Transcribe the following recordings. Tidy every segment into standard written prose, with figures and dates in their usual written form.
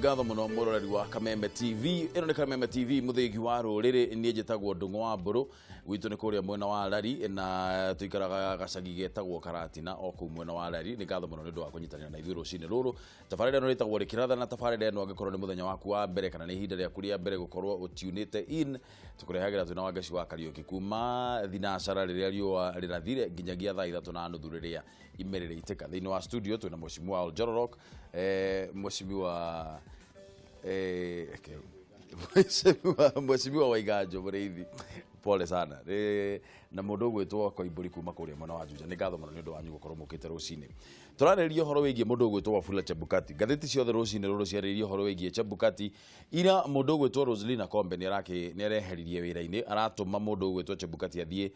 ngatho muno muroreri wa Kameme TV. Ino ni Kameme TV muthigi wa ruriri nie njitagwo Ndungu wa Mburu. Witu ni kuria mwena wa Rari na tuikaraga gacagi getagwo Karatina o kuu mwena wa Rari. Ni ngatho muno ni ndu wa kunyitanira na ithuĩ rucini ruru. Tabarĩra ĩno ĩtagwo Rĩkĩratha na tabarĩra ĩno angĩkorwo nĩ mũthenya waku wa mbere kana nĩ ihinda rĩaku rĩa mbere gũkorwo ũtunĩte in tũkũrehagĩra twĩna Wangeci wa Kariũki kuma thinacara rĩrĩa riũa rĩrathire nginyagia thaa 3:30 rĩrĩa imerere iteka. Thĩinĩ wa studio twĩna Mheshimiwa Oljororok, Mheshimiwa Waiganjo Mũrĩithi, pole sana, na mũndũ ũgwĩtwo Koimbũri kuma kũrĩa mwena wa Juja. Nĩ ngatho mũno nĩ ũndũ wanyu gũkorwo mũkĩte rũcinĩ. Tũrarĩrĩria ũhoro wĩgiĩ mũndũ ũgwĩtwo Wafula Chebukati. Ngathĩti ciothe rũcinĩ rũrũ ciarĩrĩria ũhoro wĩgiĩ Chebukati. Ira mũndũ ũgwĩtwo Roselina Kombe nĩareheririe wĩra-inĩ, aratũma mũndũ ũgwĩtwo Chebukati athiĩ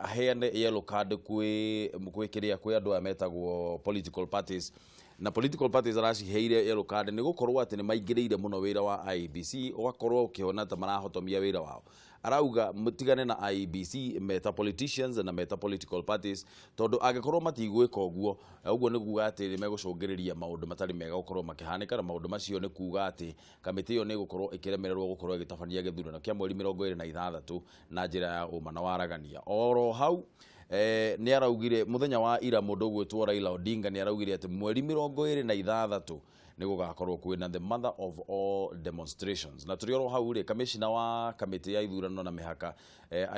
aheane yellow card kwĩ andũ aya metagwo political parties. Na political parties araciheire yellow card nĩ gũkorwo atĩ nĩ maingĩrĩire mũno wĩra wa IEBC, ũgakorwo ũkĩona ta marahotomia wĩra wao. Arauga mutigane na IEBC meta politicians na meta political parties tondu angĩkorwo matigwĩka ũguo nĩ kuuga atĩ nĩ megũcũngĩrĩria maũndũ matarĩ mega gũkorwo makĩhanĩka, na maũndũ macio nĩ kuuga atĩ kamĩtĩ ĩyo nĩ gũkorwo ĩkĩremererwo gũkorwo ĩgĩtabania gĩthurano kĩa mweri 26 na njĩra ya ũma na waragania. Oro hau nĩ araugire muthenya wa ira mũndũ ũgwĩtwo Raila Odinga nĩ araugire atĩ mweri 26 nĩ gũgakorwo kwĩna the mother of all demonstrations. Na tũrĩ oro hau rĩ kamishina wa kamĩtĩ ya ithurano na mĩhaka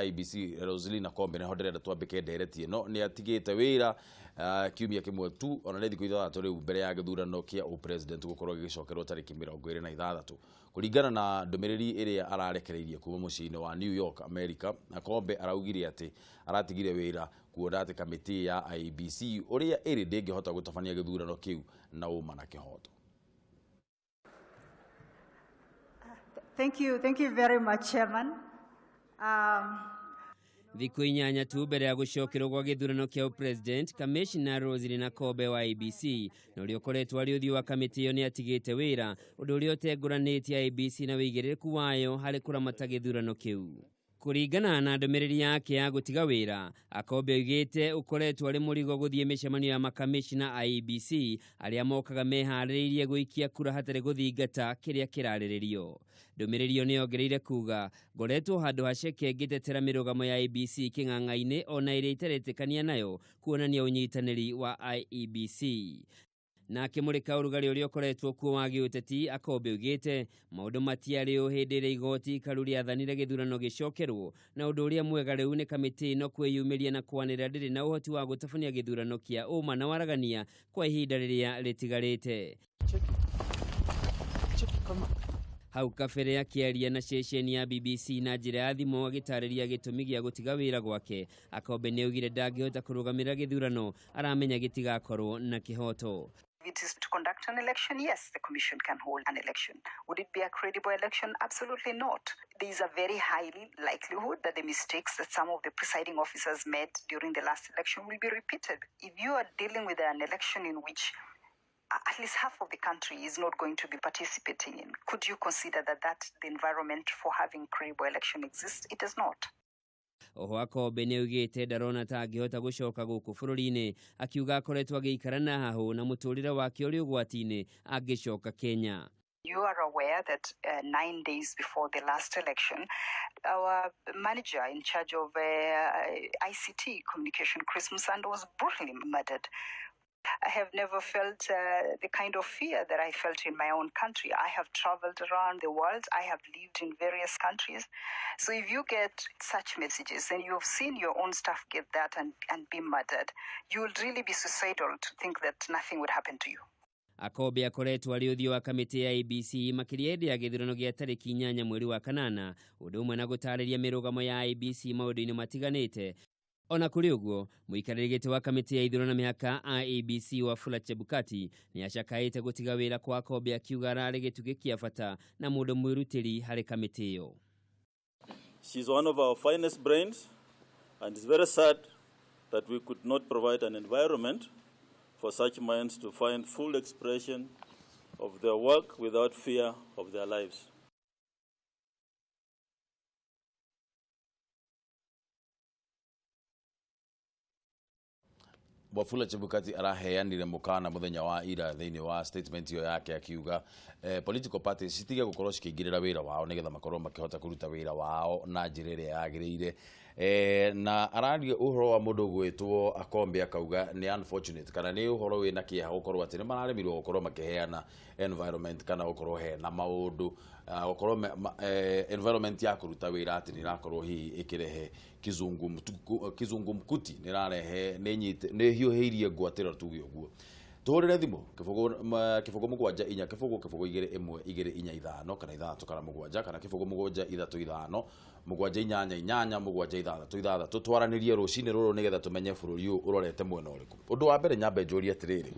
IEBC Roselina Kombe nĩho ndĩrenda twambĩke ndereti ĩno nĩ atigĩte wĩra kiumia kĩmwe tu, ona nĩ thikũ ithathatũ rĩu mbere ya gĩthurano kĩa ũpresident gũkorwo gĩgĩcokerwo tarĩki 26 kũringana na ndũmĩrĩri ĩrĩa ararekereirie kuma mũciĩ-inĩ wa New York, America. Na Kombe araugire atĩ aratigire wĩra kuona atĩ kamĩtĩ ya IEBC ũrĩa ĩrĩ ndĩngĩhota gũtabania gĩthurano kĩu na ũma na kĩhoto. Thank you very much, Chairman. Thikũ inyanya tu mbere ya gũcokerwo gwa gĩthurano kĩa president, Kamishna Roselina Kombe wa IEBC na ũrĩa ũkoretwo arĩ ũthiũ wa kamĩtĩ ĩyo nĩ atigĩte wĩra, ũndũ ũrĩa ũtengũranĩtie IEBC na wĩigĩrĩrĩku wayo harĩ kũramata gĩthurano kĩu. Kũringana na ndũmĩrĩri yake ya gũtiga wĩra, Kombe oigĩte ũkoretwo arĩ mũrigo gũthiĩ mĩcemanio ya makamishna IEBC arĩa mokaga meharĩrĩirie gũikia kura hatarĩ gũthingata kĩrĩa kĩrarĩrĩrio. Ndũmĩrĩri ĩyo nĩyongereire kuga ngoretwo handũ haceke ngĩtetera mĩrũgamo ya IEBC kĩng'ang'a-inĩ ona ĩrĩa itaretĩkania nayo kuonania ũnyitanĩri wa IEBC. Na akĩmũrĩka ũrugarĩ ũrĩa ũkoretwo kuo wa gĩũteti, Kombe oigĩte maũndũ matiarĩ o hĩndĩ ĩrĩa igoti ikaru rĩathanire gĩthurano gĩcokerwo, na ũndũ ũrĩa mwega rĩu nĩ kamĩtĩ ĩno kwĩyumĩria na kwanĩrĩra ndĩrĩ na ũhoti wa gũtabania gĩthurano kĩa ũma na waragania kwa ihinda rĩrĩa rĩtigarĩte. Hau kabere akĩaria na ceceni ya BBC na njĩra ya thimũ agĩtarĩria gĩtũmi gĩa gũtiga wĩra gwake, Kombe nĩaugire ndangĩhota kũrũgamĩrĩra gĩthurano, aramenya gĩtigakorwo na kĩhoto. If it is to conduct an election, yes, the Commission can hold an election. Would it be a credible election? Absolutely not. There is a very high likelihood that the mistakes that some of the presiding officers made during the last election will be repeated. If you are dealing with an election in which at least half of the country is not going to be participating in, could you consider that the environment for having credible election exists? It does not. Oho Kombe nĩaugĩte ndarona ta angĩhota gũcoka gũkũ bũrũri-inĩ, akiuga akoretwo agĩikara na hahũ na mũtũrĩre wake ũrĩ ũgwati-inĩ angĩcoka Kenya. You are aware that 9 days before the last election, our manager in charge of ICT communication, Chris Musando, was brutally murdered. I have never felt the kind of fear that I felt in my own country. I have traveled around the world. I have lived in various countries. So if you get such messages and you've seen your own staff get that and be murdered, you will really be suicidal to think that nothing would happen to you. Kombe akoretwo arĩ ũthiũ wa kamĩtĩ ya IEBC makĩria hĩndĩ ya gĩthurano gĩa tarĩki 8 mweri wa kanana, ũndũ ũmwe na gũtarĩria mĩrũgamo ya IEBC maũndũ-inĩ matiganĩte. Ona kũrĩ ũguo, mũikarĩri gĩtĩ wa kamĩtĩ ya ithurano na mĩhaka IEBC Wafula Chebukati nĩacakaĩte gũtiga wĩra kwa Kombe akiuga ararĩ gĩtugĩ kĩa bata na mũndũ mwĩrutĩri harĩ kamĩtĩ ĩyo. She is one of our finest brains, and it's very sad that we could not provide an environment for such minds to find full expression of their work without fear of their lives. Wafula Chebukati araheanire mukana muthenya wa ira thiini wa statement yo yake akiuga political parties citige gukorwo cikingirira wira wao nigetha makorwo makihota kuruta wira wao na njira iria yagirire na araria uhoro wa mundu gwitwo akombe akauga ni unfortunate kana ni uhoro wina kieha gukorwo ati ni mararemirwo gukorwo makiheana environment kana gukorwo he na maundu gukorwo environment ya kuruta wira ati ni rakorwo hi ikirehe kizungu mkuti ni rarehe ni hiuhiirie ngwatira tuge uguo tuhurire thimu kifogo mugwanja inya kifogo igire imwe igire inya ithano kana ithatu kana mugwanja kana kifogo mugwanja ithatu ithano mugwanja inyanya inyanya mugwanja ithatu ithatu twaranirie rucini ruru nigetha tumenye bururi urorete mwena uriku undu wa mbere nyambe njuri atiriri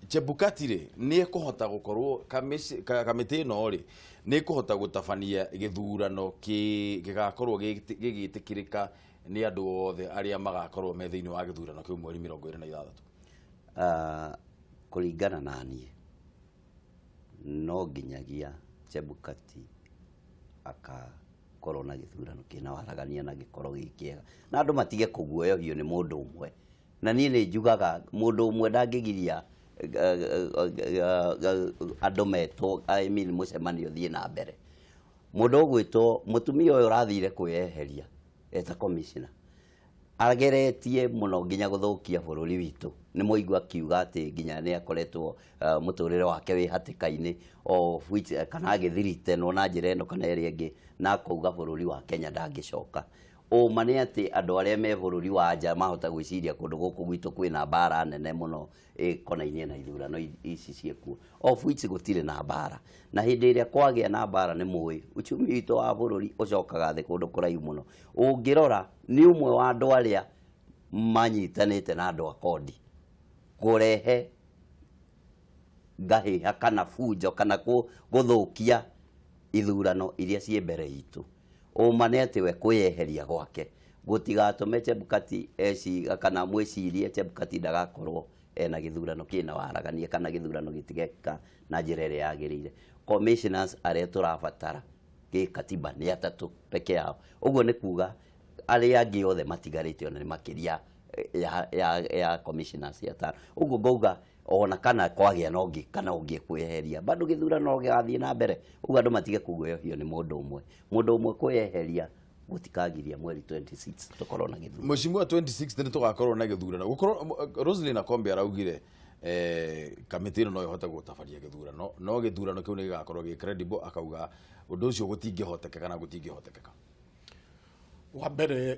Chebukati ri ni ekuhota gukorwo kamiti no ri ni ekuhota gutabania githurano gigakorwo gigitikirika ni andu othe aria magakorwo me thiini wa githurano kiu mweri 26 kuringana na nie no nginyagia Chebukati akakorwo na githurano kina waragania na gikorwo gikiega na andu matige kuguoyohio ni mundu umwe na nie ni njugaga mundu umwe ndangigiria andu metwo mucemanio thie na mbere mundu ugwitwo mutumia uyu rathire kweheria eta commissioner ageretie muno nginya guthukia bururi witu ni muigua kiuga ati nginya ni akoretwo muturire wake wi hatikaini o kana agithirite no na njira eno kana eri ingi na kuuga bururi wa Kenya ndangicoka o mane ati andu aria me bururi wa nja mahota gwiciria kundu guku gwitu kwina bara nene muno konainie na ithurano ici cieku of which gutire na bara na hindi iria kwagia na bara ni muwi uchumi witu wa bururi ucokaga thi kundu kuraihu muno ungirora ni umwe wa andu aria manyitanite na andu akodi kurehe ngahi kana fujo kana guthukia ithurano iria cie mbere itu umane ati we kuyeheria gwake gutigatume Chebukati kana mwicirie Chebukati ndagakorwo ena githurano kina waragania kana githurano gitigeka na njira iria yagirire commissioners aria turabatara katiba ni atatu peke yao uguo ni kuga aria angi othe matigarite ona ni makiria ya commissioners atano uguo ngauga ona kana kwagia no ngi kana ungi kweheria bado githurano gigathie na mbere uguo andu matige kuguoyohio ni mundu umwe kweheria gutikagiria mweri 26 tukorwo na githurano mushimu wa 26 ni tugakorwo na githurano gukorwo Roselyn Akombe araugire kamiti no ihota gutafaria githurano no githurano kiu ni gigakorwo gi credible akauga undu ucio gutingihoteka kana gutingihoteka wa mbere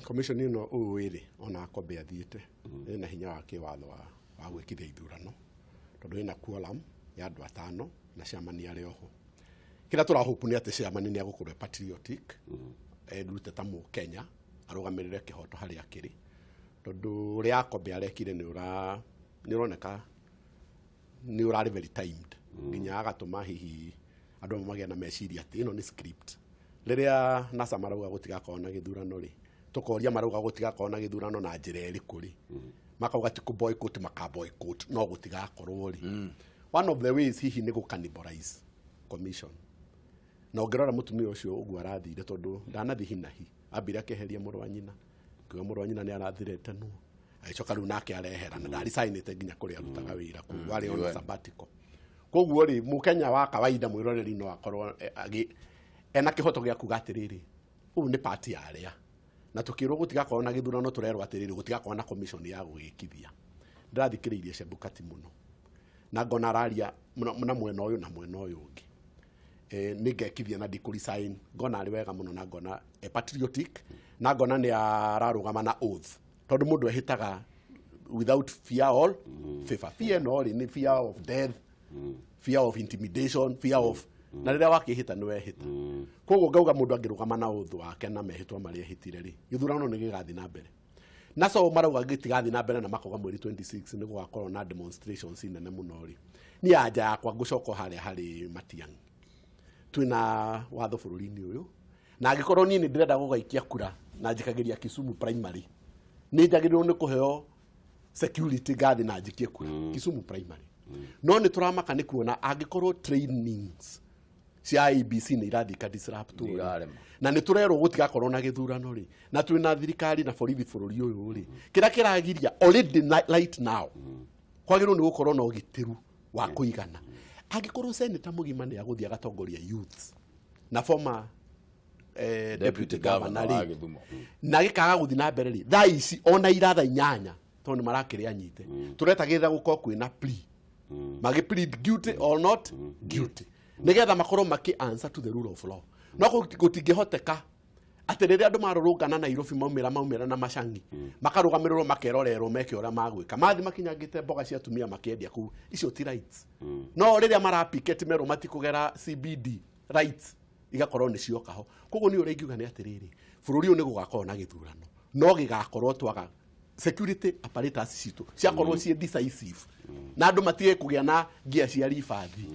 commission ino uwiri ona Akombe athiite ina hinya wa kiwatho wa gwikithia ithurano tondu ina quorum ya andu atano na ciamani ari oho kira turahope ni ati ciamani ni agukorwo patriotic rute ta mu Kenya arugamirire kihoto hari akiri tondu ria Akombe arekire ni uroneka ni urari very timed nginya agatuma hihi andu magia na meciria ati ino ni script riria NASA marauga gutigakorwo na githurano ri tukoria marauga gutigakorwo na githurano na njira iriku ri makauga ti ku boycott makaboycott no gutigakorwo ri one of the ways hihi ni cannibalize commission na ongerora mutumia ucio ugu arathire tondu ndanathi hinahi ambire akeheria muru wa nyina kiwa muru wa nyina ni arathirete nu aicoka riu nake arehera na ndari signite nginya kuri arutaga wira ku wari on sabbatical koguo ri mu Kenya wa kawaida mwiroreri no akorwo ena kihoto gia kuga atiriri uyu ni party ya aria na tukirwo gutigakorwo na githurano turerwo atiriri gutigakorwo na commission ya gwikithia ndathikiriirie Chebukati muno na ngona araria muna mwena uyu na mwena uyu ungi nigekithia na ndikuri sign ngona ari wega muno na ngona patriotic na ngona ni ararugama na oath tondu mundu ehitaga without fear all fear no ni fear of death fear of intimidation fear of na riria wakihita ni wehita koguo ngauga mundu angirugama na oath wake na mehitwa mari ehitire ri githurano ni gigathi na mbere na so marauga gitigathi na mbere na makoga mweri 26 ni gwakorwo na demonstrations nene muno ri ni anja yakwa ngucoko hari Matiang'i twina watho bururi-ini uyu na agikorwo ni ndirenda gugaikia kura na njikagiria Kisumu primary ni njagirwo ni kuheo security guard na njikie kura Kisumu primary no ni turamaka ni kuona agikorwo trainings cia IBC nĩ irathiĩ ka disrupt Nĩirarema. na nĩ tũrerwo gũtigakorwo na gĩthurano rĩ na twĩ na thirikari na borithi bũrũri ũyũ rĩ kĩrĩa kĩragiria already right now kwagĩrĩirwo nĩ gũkorwo na ũgitĩru wa kũigana angĩkorwo senator mũgima nĩ agũthiĩ agatongoria youth na former deputy governor rĩ na gĩkaga gũthiĩ na mbere rĩ thaa ici ona iratha 8 tondũ nĩ marakĩrĩa nyite tũreta getha gũkorwo kwĩna plea magi plead guilty or not guilty nigetha makorwo maki answer to the rule of law no gũtingĩhoteka atĩ rĩrĩa andũ marũrũngana Nairobi maumĩra na macangi makarũgamĩrĩrwo makerorerwo meke ũrĩa magwĩka mathi makinyangĩte mboga cia atumia makĩendia kũu icio ti rights no rĩrĩa marapicket merwo matikũgera CBD rights igakorwo nĩ cioka ho koguo nĩ ũrĩa ingiuga nĩ atĩrĩrĩ bũrũri ũyũ nĩ gũgakorwo na gĩthurano no gĩgakorwo twaga security apparatus citũ ciakorwo ciĩ decisive na andũ matige kũgĩa na ngia cia ribathi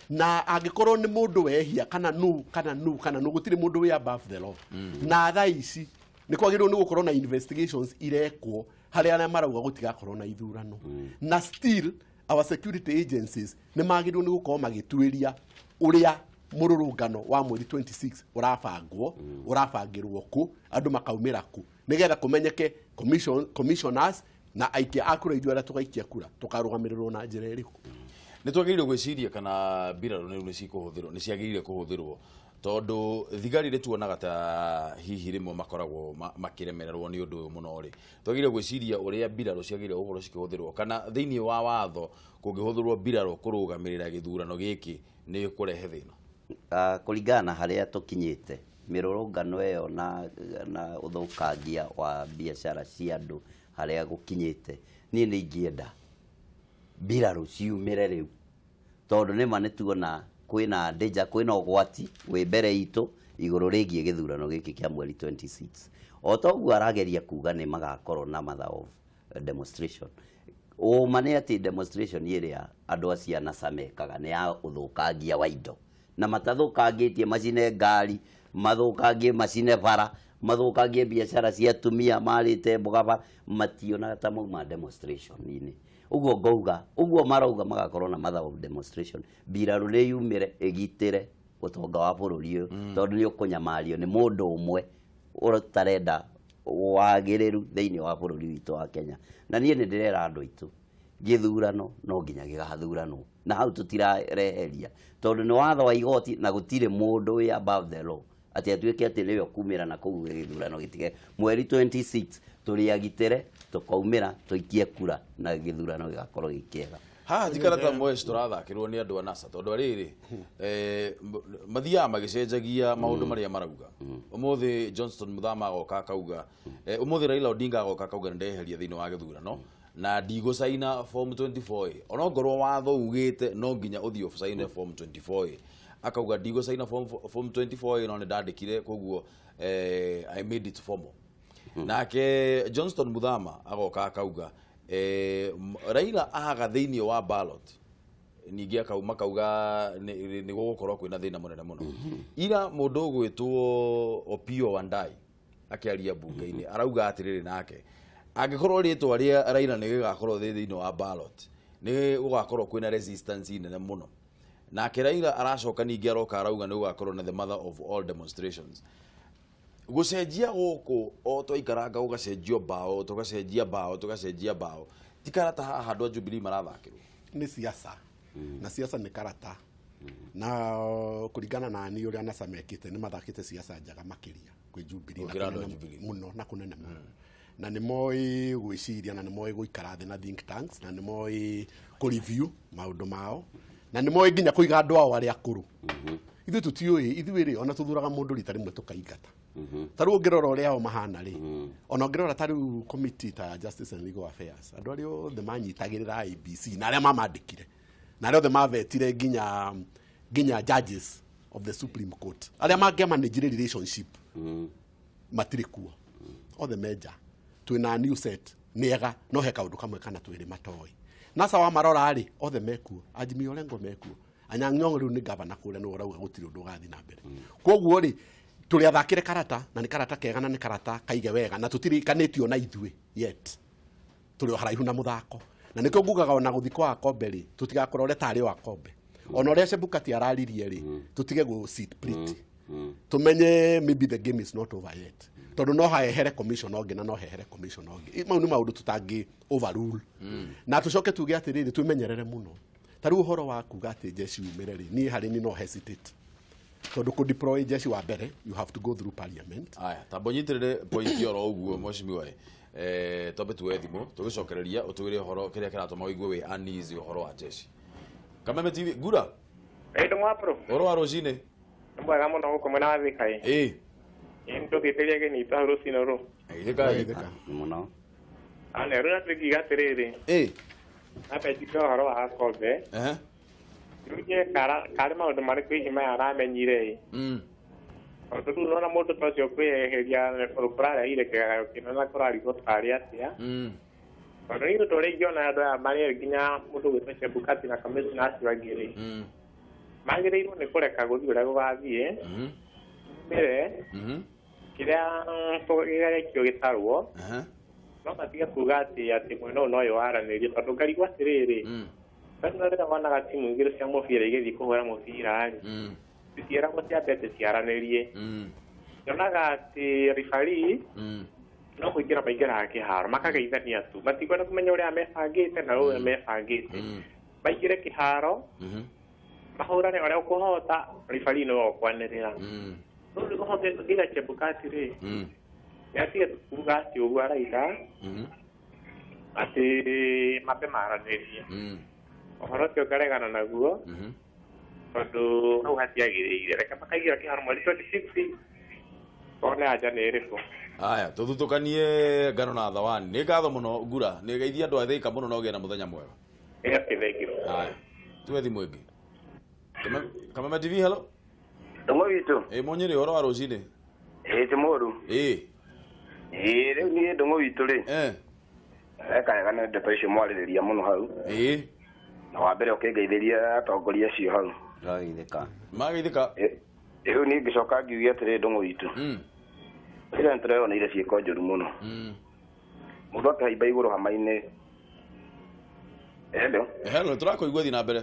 na angĩkorwo nĩ mũndũ wehia kana nu gũtirĩ mũndũ wĩ above the law na thaa ici nĩ kwagĩrĩirwo nĩ gũkorwo na investigations irekwo harĩa arĩa marauga gũtigakorwo na ithurano na still our security agencies nĩ magĩrĩirwo nĩ gũkorwo magĩtuĩria ũrĩa mũrũrũngano wa mweri 26 ũrabangĩrwo kũ andũ makaumĩra kũ nigetha kũmenyeke commissioners na aikia akura ithuĩ arĩa tũgaikia kura tũkarũgamĩrĩrwo na njĩra ĩrĩkũ nĩ twagĩrĩirwo gwĩciria kana mbirarũ nĩ cikũhũthĩrwo nĩ ciagĩrĩire kũhũthĩrwo tondũ thigari rĩ tuonaga ta hihi rĩmwe makoragwo makĩremererwo nĩ ũndũ ũyũ mũno rĩ twagĩrĩire gwĩciria ũrĩa mbirarũ ciagĩrĩire gũkorwo cikĩhũthĩrwo kana thĩinĩ wa watho kũngĩhũthĩrwo mbirarũ kũrũgamĩrĩra gĩthurano gĩkĩ nĩ kũrehe thĩna kũringana na harĩa tũkinyĩte mĩrũrũngano ĩyo na ũthũkangia wa biacara cia andũ harĩa gũkinyĩte niĩ nĩ ingĩenda mbirarũ ciumĩre rĩu tondũ nĩma nĩ tuona kwĩna danger kwĩna ũgwati wĩ mbere itũ igũrũ rĩgiĩ gĩthurano gĩkĩ kĩa mweri 26 o toguo arageria kuga nĩ magakorwo na matha of demonstration ũma nĩ atĩ demonstration ĩrĩa andũ a ciana mekaga nĩ ya ũthũkangia wa indo na matathũkangĩtie macine ngari mathũkangie macine bara mathũkangie biacara cia atumia marĩte mboga mationaga ta mauma demonstration-inĩ ũguo ngauga ũguo marauga magakorwo na matha of demonstration mbirarũ nĩ yumĩre ĩgitĩre ũtonga wa bũrũri ũyũ tondũ nĩ ũkũnyamario nĩ mũndũ ũmwe ũtarenda wagĩrĩru thĩinĩ wa bũrũri witũ wa Kenya na niĩ nĩ ndĩrera andũ aitũ gĩthurano no nginya gĩgathuranwo na hau tũtirareheria tondũ nĩ watho wa igoti na gũtirĩ mũndũ wĩ above the law atĩ atuĩke atĩ nĩwe kumĩra na kũu gĩthurano gĩtige mweri 26 tũrĩagitĩre tũkaumĩra tũikie kura na gĩthurano gĩgakorwo gĩkĩega haha tikara ta mweci tũrathakĩrwo nĩ andũ a NASA tondũ arĩrĩ mathiaga magĩcenjagia maũndũ marĩa marauga ũmũthĩ Johnston Muthama agoka akauga ũmũthĩ Raila Odinga agoka akauga nĩndeheria thĩinĩ wa gĩthurano na ndigũcaina form 24 onongorwo watho ugĩte no nginya ũthiĩ ũcaine form 24 akauga ndigũcaina form 24 no nĩ ndandĩkire koguo I made it formal nake Johnston Muthama agoka akauga Raila aga thĩinĩ wa ballot ningĩ makauga nĩ gũgũkorwo kwĩna thĩna mũnene mũno ira mũndũ ũgwĩtwo Opiyo Wandayi akĩaria bunge-inĩ arauga atĩrĩrĩ nake angĩkorwo rĩtwa rĩa Raila nĩ gĩgakorwo thĩinĩ wa ballot nĩ gũgakorwo kwĩna resistance nene mũno nake Raila aracoka ningĩ aroka arauga nĩ gũgakorwo na the mother of all demonstrations gũcenjia gũkũ o twaikaranga ũgacenjio bao tũgacenjia bao tikarata haha andũ a Jubilee marathakĩrwo nĩ siasa na siasa nĩ karata na kũringana na niĩ ũrĩa NASA mekĩte nĩ mathakĩte siasa njega makĩria kwĩ Jubilee mũno na kũnene mũno na nĩ moĩ gwĩciria na nĩ moĩ gũikara thĩ na think tanks na nĩ moĩ kũ-review maũndũ mao na nĩ moĩ nginya kũiga andũ ao arĩa akũrũ ithuĩ tũtiũĩ ithuĩ rĩ ona tũthuraga mũndũ rita rĩmwe tũkaingata ta rĩu ũngĩrora ũrĩa ao mahana rĩ ona ũngĩrora ta rĩu committee ta Justice and Legal Affairs andũ arĩa othe manyitagĩrĩra IEBC na arĩa mamandĩkire na arĩa othe mavetire nginya judges of the Supreme Court arĩa mangĩamanage relationship matirĩ kuo othe meja twĩna new set nĩega no he kaũndũ kamwe kana twĩrĩ matoĩ NASA wa marora rĩ othe mekuo Azimio Orengo mekuo Anyang' Nyong'o rĩu nĩ gavana kũrĩa nĩ ũrauga gũtirĩ ũndũ ũgathiĩ na mbere koguo rĩ tũrĩ athakĩre karata na nĩ karata kega na nĩ karata kaige wega na tũtirikanĩtio na ithuĩ yet tũrĩ o haraihu na mũthako na nĩkĩo ngugaga ona gũthikwo wa Kombe rĩ tũtigakorwo ũrĩa tarĩ wa Kombe ona uria Chebukati araririe ri tutige go sit plate tumenye maybe the game is not over yet tondu no haehere commission onge na no hehere commission onge mau ni maundu tutangi overrule na tucoke tuge atiriri twimenyerere muno tariu horo wa kuga ati jeshi umireri ni hari ni no hesitate tondu ku deploy jeshi wa mbere you have to go through parliament aya tabonyitirire point yoro uguo mweshimiwa tobe tuwe thimo tugicokereria utwire horo kiria kiratuma wigue we anizi horo wa jeshi Kameme TV gura ndo mwapro horo wa rocine mbwa muno guko mwena wa thikai ndo giteria geni ta rocine ro thika muno ane rura tugiga tiriri apa jiko horo wa kobe Ruje kare maundu marĩkũ hihi maya aramenyire tondũ rĩu ona mũndũ ta ũcio kwĩyeheria kũrarehire kĩgagayo kĩnene kũrarigwo tarĩ atĩa tondũ rĩu ũndũ ũrĩa ingĩona andũ aya marĩ nginya mũndũ gwĩtwo Chebukati na kamĩcina acio angĩ rĩ magĩrĩirwo nĩ kũreka gũthiĩ ũrĩa gũgathiĩ mbere kĩrĩa gĩgarekio gĩtarwo no matige kuga atĩ mwena ũyũ no ũyũ waranĩrie tondũ ngarigwo atĩrĩrĩ Kana rĩrĩa wonaga timu igĩrĩ cia mũbira igĩthiĩ kũhũra mũbira rĩ citiĩragwo ciambete ciaranĩrie nyonaga atĩ referee no kũingĩra maingĩraga kĩharo makageithania tu matigwenda kũmenya ũrĩa mebangĩte na ũrĩa mebangĩte maingĩre kĩharo mahũrane ũrĩa ũkũhota referee nĩwe ũkwanĩrĩra rĩu nĩkũhotete nginya Chebukati rĩ nĩatige kuga atĩ ũguo araiga atĩ mambe maranĩrie Ohoro ũcio ngaregana naguo tondũ hau hatiagĩrĩire reke makaigira kĩharo mweri 26 one anja nĩ ĩrĩkũ aya tuthutukanie ngano na thawani nĩ ngatho mũno ngura nĩ geithia andũ a Thika mũno na ũgĩe na mũthenya mwega aya tuwe thimũ ĩngĩ Kameme TV hello Ndongo witũ mũnyĩrĩ ũhoro wa rũcinĩ ti mũru rĩu niĩ ndongo witũ rĩ ekaga nĩ ndeto icio mwarĩrĩria mũno hau na wa mbere ũkĩngeithĩria atongoria acio hau mageithĩka rĩu niĩ ngĩcoka ngiugia atĩrĩ ndongo witũ ĩrĩa nĩtũreyoneire ciĩko njũru mũno mũndũ akĩhaimba igũrũ hama-inĩ hello tũrakũigua thiĩ na mbere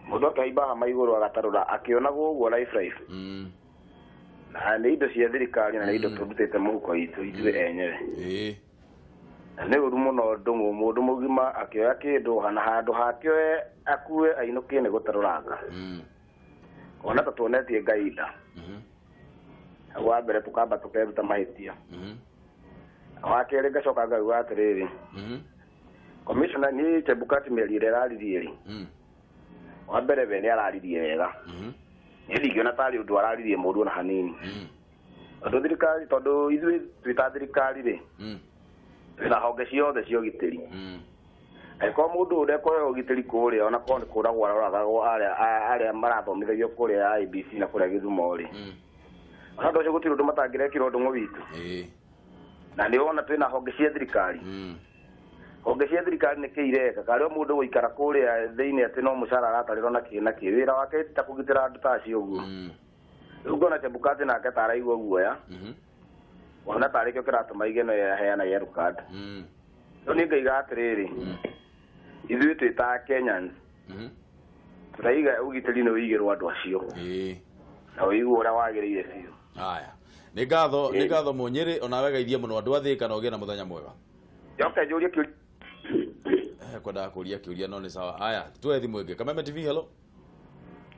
mũndũ akĩhaimba hama igũrũ agatarũra akĩonagwo ũguo life na nĩ indo cia thirikari na nĩ indo tũrutĩte mũhuko witũ ithuĩ enyewe nĩ ũru mũno ndũng'ũ mũndũ mũgima akĩoya kĩndũ hana handũ hakĩoe akue ainũkie nĩ gũtarũranga ona ta tuonetie Ngai nda wa mbere tũkamba tũkeruta mahĩtia wa kerĩ ngacoka ngauga atĩrĩrĩ commissioner nĩ Chebukati mĩario ĩrĩa araririe rĩ wa mbere we nĩ araririe wega niĩ ndingĩona tarĩ ũndũ araririe mũndũ ona hanini tondũ thirikari tondũ ithuĩ twĩ ta thirikari rĩ na honge ciothe cia ũgitĩri angĩkorwo mũndũ ũrĩa kũheo ũgitĩri kũrĩa ona korwo nĩ kũragwo aroragwo arĩa marathomithagio kũrĩa IEBC na kũrĩa Gĩthumo rĩ ona ũndũ ũcio gũtirĩ ũndũ matangĩrekĩrwo ndũng'ũ witũ na nĩ wona twĩna honge cia thirikari honge cia thirikari nĩkĩ ireka karĩ o mũndũ gũikara kũrĩa thĩinĩ atĩ no mũcara aratarĩrwo na kĩ wĩra wake ta kũgitĩra andũ ta acio ũguo rĩu ngona Chebukati nake ta araigua guoya ona tarĩ kĩo kĩratũma igeno yaheana yellow card rĩu niĩ ngaiga atĩrĩrĩ ithuĩ twĩ ta Kenyans tũraiga ũgitĩri nĩ ũigĩrwo andũ acio na ũigwo ũrĩa wagĩrĩire biũ aya nĩ ngatho mũnyĩrĩ onawe geithie mũno andũ a Thika na ũgĩe na mũthenya mwega njoke njũrie kĩũria kwendaga kũria kĩũria no nĩ sawa aya tuwe thimũ ĩngĩ Kameme TV hello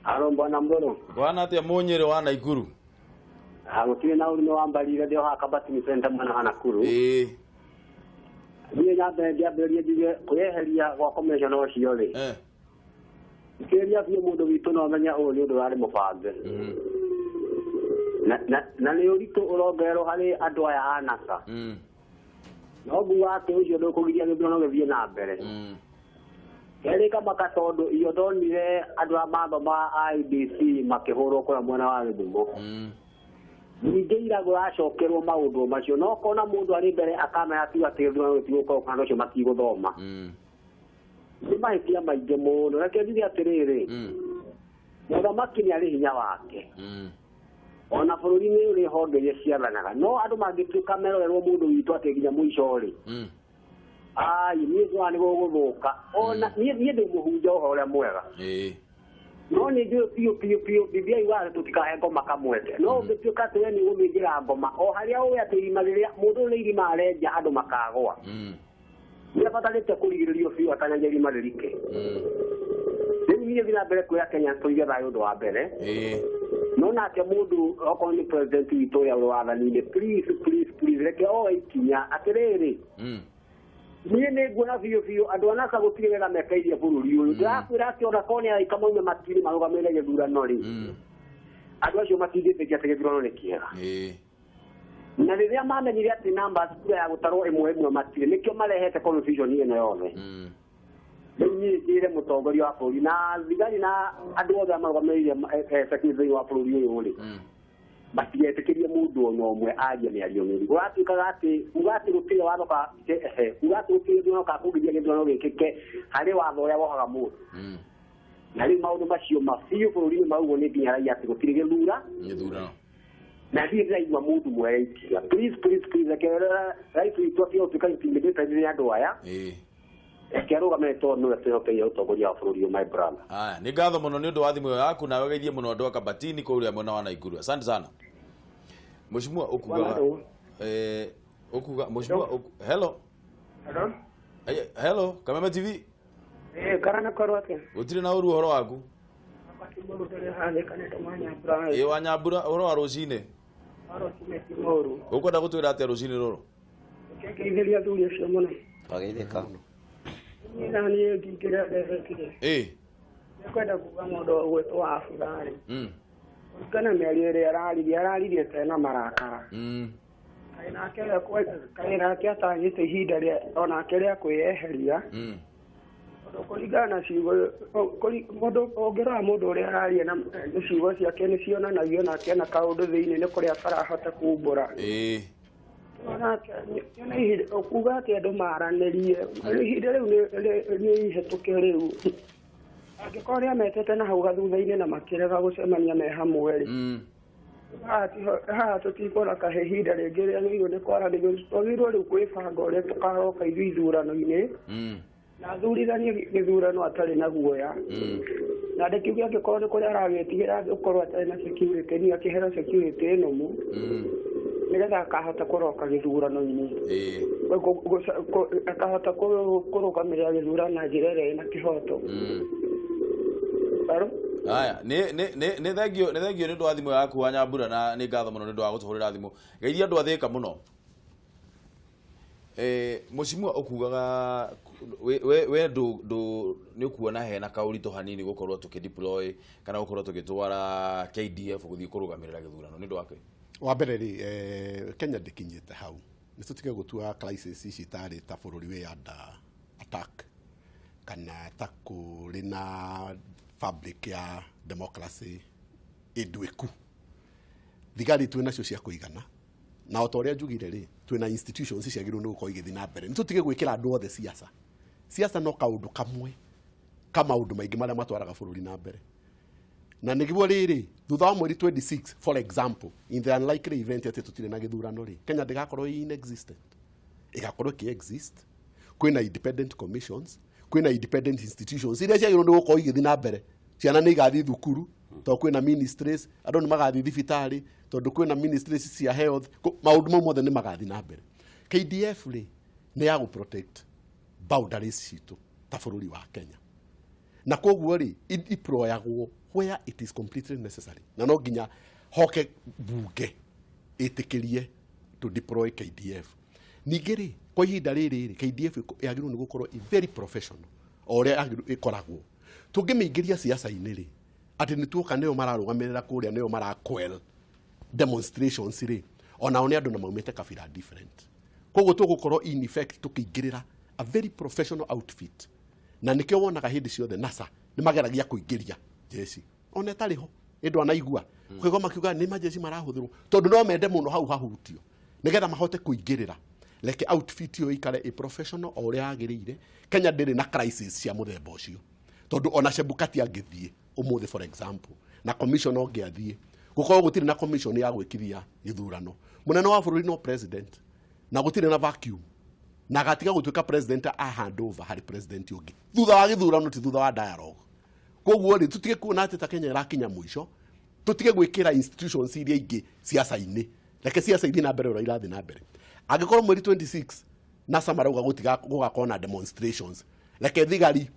Halo bwana Mbolo bwana atĩa mũnyĩrĩ wa Naikuru gũtirĩ na ũrĩmi wa mbarire thĩ wa Kabati ni center mwana wa Nakuru niĩ nyambe ngĩambĩrĩria njuge kwĩyeheria gwa commission ũcio rĩ ikĩrĩria biũ mũndũ witũ no menya ũyũ nĩ ũndũ warĩ mũbange na nĩ ũritũ ũrongererwo harĩ andũ aya a NASA no nguga atĩ ũcio ndũkũgiria gĩthurano gĩthiĩ na mbere kerĩ kamaka tondũ iyo ndonire andũ a mathoma IEBC makĩhũrwo kũrĩa mwena wa Gĩthumo ningĩ irago acokerwo maũndũ macio no kona mũndũ arĩ mbere akamenya tu atĩ gĩthurano gĩtigũkorwo kana ũcio matigũthoma nĩ mahĩtia maingĩ mũno reke njuge atĩrĩrĩ mũthamaki nĩ arĩ hinya wake ona bũrũri-inĩ ũrĩ honge iria ciathanaga no andũ mangĩtuĩka merorerwo mũndũ witũ atĩ nginya mũico rĩ niĩ ngona nĩ gũgũthũka ona niĩ ndĩ mũhunjia ũhoro ũrĩa mwega no nĩ piũ BBI wale tutikahe ngoma kamwete no ũngĩtuĩka atĩ we nĩ ũgũthĩnjĩra ngoma o harĩa ũĩ atĩ irima rĩrĩa mũndũ nĩ irima arenja andũ makagũa nĩ abatarĩte kũrigĩrĩrio biũ atanyagia irima rĩrike rĩu niĩ thiĩ na mbere kwĩra Kenya tũige thayũ ũndũ wa mbere no nake mũndũ okorwo nĩ president witũ ũrĩa ũrĩ wathani-inĩ please reke oe ikinya atĩrĩrĩ niĩ nĩ nguona biũ andũ a NASA gũtirĩ wega mekeirie bũrũri ũyũ ndĩrakwĩra atĩ ona korwo nĩ araika maume matirĩ marũgamĩrĩre gĩthurano rĩ andũ acio matingĩtĩkia atĩ gĩthurano nĩ kĩega na rĩrĩa mamenyire atĩ numbers kura ya gũtarwo ĩmwe matirĩ nĩkĩo marehete confusion ĩno yothe rĩu niĩ njĩre mũtongoria wa bũrũri na thigari na andũ othe marũgamĩrĩire security wa bũrũri ũyũ rĩ matigetĩkĩrie mũndũ ona ũmwe aria mĩario mĩũru gũgatuĩkaga atĩ uga atĩ gũtirĩ watho uga atĩ gũtirĩ gĩthurano ka kũgiria gĩthurano gĩkĩke harĩ watho ũrĩa wohaga mũndũ na rĩu maũndũ macio mabiũ bũrũri-inĩ maugwo nĩ nginya raia atĩ gũtirĩ gĩthurano na ndirĩ ndĩraigua mũndũ mwerekia please rekerera rais witũ akĩga gũtuĩka intimidated nĩ andũ aya reke arũgamĩrĩre tondũ nĩwe twĩhokeire ũtongoria wa bũrũri ũyũ my brother. Nĩ ngatho mũno nĩ ũndũ wa thimũ yaku nawe geithie mũno andũ a Kabatini kũrĩa mwena wa Naikuru. Asante sana. Mheshimiwa ukuga Mheshimiwa hello Kameme TV. Karana korwate. Gũtirĩ na ũru ũhoro waku? Wa Nyambura ũhoro wa rũcinĩ? Ũkwenda gũtwĩra atĩa rũcinĩ rũrũ? Ngeithĩria athuri acio mũno. Wageithĩka. Niĩ niĩ ngingĩra nderekire. Nĩkwenda kuga mũndũ ũgwĩtwo Afurari. Kana mĩario ĩrĩa araririe tena marakara. Kaĩ nake atanyĩte ihinda onake rĩa kwĩyeheria. Kũringana na ciugo ũngĩrora mũndũ ũrĩa araria na ciugo ciake nĩ cionanagia nake ena kaũndũ thĩinĩ nĩ kũrĩa atarahota kumbũra. Kuga atĩ andũ maranĩrie ihinda rĩu nĩ ihetũke rĩu angĩkorwo rĩa metete na hau gathutha-inĩ na makĩrega gũcemania me hamwe rĩ haha tũtikũona kahe ihinda rĩngĩ rĩagĩrĩirwo nĩ kwaranĩrio twagĩrĩirwo rĩu kwĩbanga ũrĩa tũkaroka ithuĩ ithurano-inĩ na athurithanie gĩthurano atarĩ na guoya na ndĩkiuge angĩkorwo nĩ kũrĩa aragĩtigĩra gũkorwo atarĩ na security nĩ akĩheo security nũmu nĩgetha akahota kũroka gĩthurano-inĩ akahota kũrũgamĩrĩra gĩthurano na njĩra ĩrĩa ĩna kĩhoto. Nĩ thengio nĩ ũndũ wa thimũ yaku wa Nyambura na nĩ ngatho mũno nĩ ũndũ wa gũtũhũrĩra thimũ. Geithia andũ a Thĩka mũno. Mheshimiwa ũkugaga we nĩ ũkuona hena kaũritũ hanini gũkorwo tũkĩdeploy kana gũkorwo tũgĩtwara KDF gũthiĩ kũrũgamĩrĩra gĩthurano nĩ ũndũ wa kĩ? Wa mbere rĩ Kenya ndĩkinyĩte hau nĩ tũtige gũtua crisis ici tarĩ ta bũrũri wĩ under attack kana ta kũrĩ na fabric ya democracy ĩndũĩku. Thigari twĩ nacio cia kũigana na o ta ũrĩa njugire rĩ twĩ na institutions ciagĩrĩirwo nĩ gũkorwo igĩthiĩ na mbere. Nĩ tũtige gwĩkĩra andũ othe siasa no kaũndũ kamwe ka maũndũ maingĩ marĩa matwaraga bũrũri na mbere. Na nĩguo rĩrĩ thutha wa mweri 26 for example in the unlikely event atĩ tũtirĩ na gĩthurano rĩ Kenya ndĩgakorwo inexistent ĩgakorwo kĩ-exist. Kwĩna independent commissions, kwĩna independent institutions iria ciagĩrĩirwo nĩ gũkorwo igĩthiĩ na mbere. Ciana nĩ igathiĩ thukuru tondũ kwĩna ministries, andũ nĩ magathiĩ thibitarĩ tondũ kwĩna ministries cia health, maũndũ mau mothe nĩ magathiĩ na mbere. KDF rĩ nĩ ya gũ-protect boundaries citũ ta bũrũri wa Kenya. Na koguo rĩ deployagwo where it is completely necessary. Na no nginya hoke bunge ĩtĩkĩrie to deploy KDF. Ningĩ rĩ kwa ihinda rĩrĩ KDF yagĩrĩirwo nĩ gũkorwo very professional o ũrĩa ĩkoragwo. Tũngĩmĩingĩria siasa-inĩ rĩ atĩ nĩ tuoka nĩo mararũgamĩrĩra kũrĩa nĩo marakwel demonstrations rĩ onao nĩ andũ na maumĩte kabira different. Koguo tũgũkorwo in effect tũkĩingĩrĩra a very professional outfit. Na nĩkĩo wonaga hĩndĩ ciothe NASA nĩ mageragia kũingĩria jeshi ona ĩtarĩ ho ĩndũ anaigua kwĩgo makiuga nĩ majeshi marahũthĩrwo tondũ no mende mũno hau hahutio nĩgetha mahote kũingĩrĩra leke outfit yo ikare a professional o ũrĩa agĩrĩire. Kenya ndĩrĩ na crisis cia mũthemba ũcio tondũ ona Chebukati angĩthiĩ ũmũthĩ for example na commission ongĩathiĩ gũkorwo gũtirĩ na commission ya gwĩkithia gĩthurano. Mũnene wa bũrũri no president na gũtirĩ na vacuum na gatiga gũtuĩka president a hand over harĩ president ũngĩ thutha wa gĩthurano ti thutha wa dialogue. koguo ri tutige kuona ati ta Kenya irakinya mwisho tutige gwikira institutions iria ingi siasa-ini reke siasa ithi na mbere ura irathi na mbere angikorwo mweri 26 NASA marauga gugakorwo na demonstrations reke thigari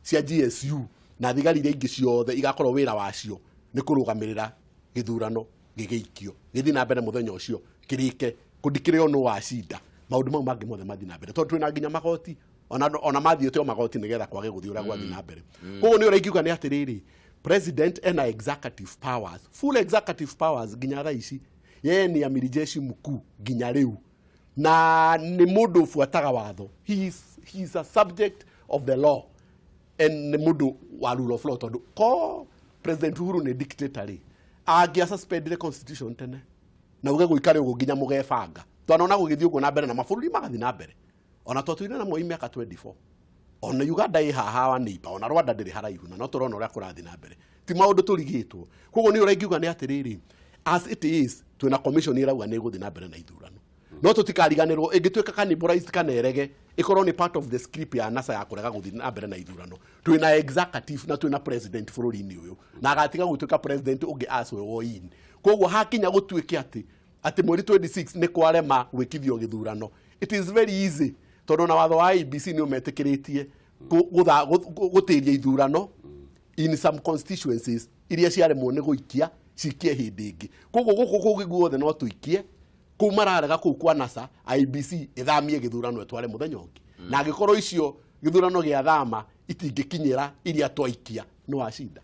cia GSU na thigari iria ingi ciothe igakorwo wira wacio ni kurugamirira githurano gigeikio githi na mbere muthenya ucio kirike kundikire ono wacinda maundu mau mangi mothe mathi na mbere tondu twina nginya magoti ona mathiete o magoti nigetha kwage guthi ura gwathi na mbere koguo ni ura ingiuga ni atiriri president ena executive powers full executive powers nginya thaa ici yeye ni amiri jeshi mkuu nginya riu na ni mundu ufuataga watho he is a subject of the law and ni mundu wa rule of law tondu ko president Uhuru ni dictator angia suspend the constitution tene na uge guikare ugo nginya mugebanga twanona gugithii ugo na mbere na mabururi magathi na mbere ona twatwire na moi miaka 24 ona Uganda haha neighbor ona Rwanda ndiri haraihu na no turona uria kurathi na mbere ti maundu turigitwo koguo ni urengiuga ni atiriri as it is twina commission irauga ni guthi na mbere na ithurano no tutikariganirwo ingituika cannibalized kana erege ikorwo ni part of the script ya NASA ya kurega guthi na mbere na ithurano twina executive na twina president bururi-ini uyu na agatiga gutuika president ungi aswe woin koguo hakinya gutuike ati mweri 26 ni kwarema gwikithio githurano it is very easy tondu na watho wa IEBC ni umetikiritie gutiria ithurano in some constituencies iria ciaremwo ni guikia cikie hindi ingi koguo guku kugi guothe no tuikie kumararega kuu kwa NASA IEBC ithamie githurano etware muthenya ungi na agikorwo icio githurano gia thama itingikinyira iria twaikia no acinda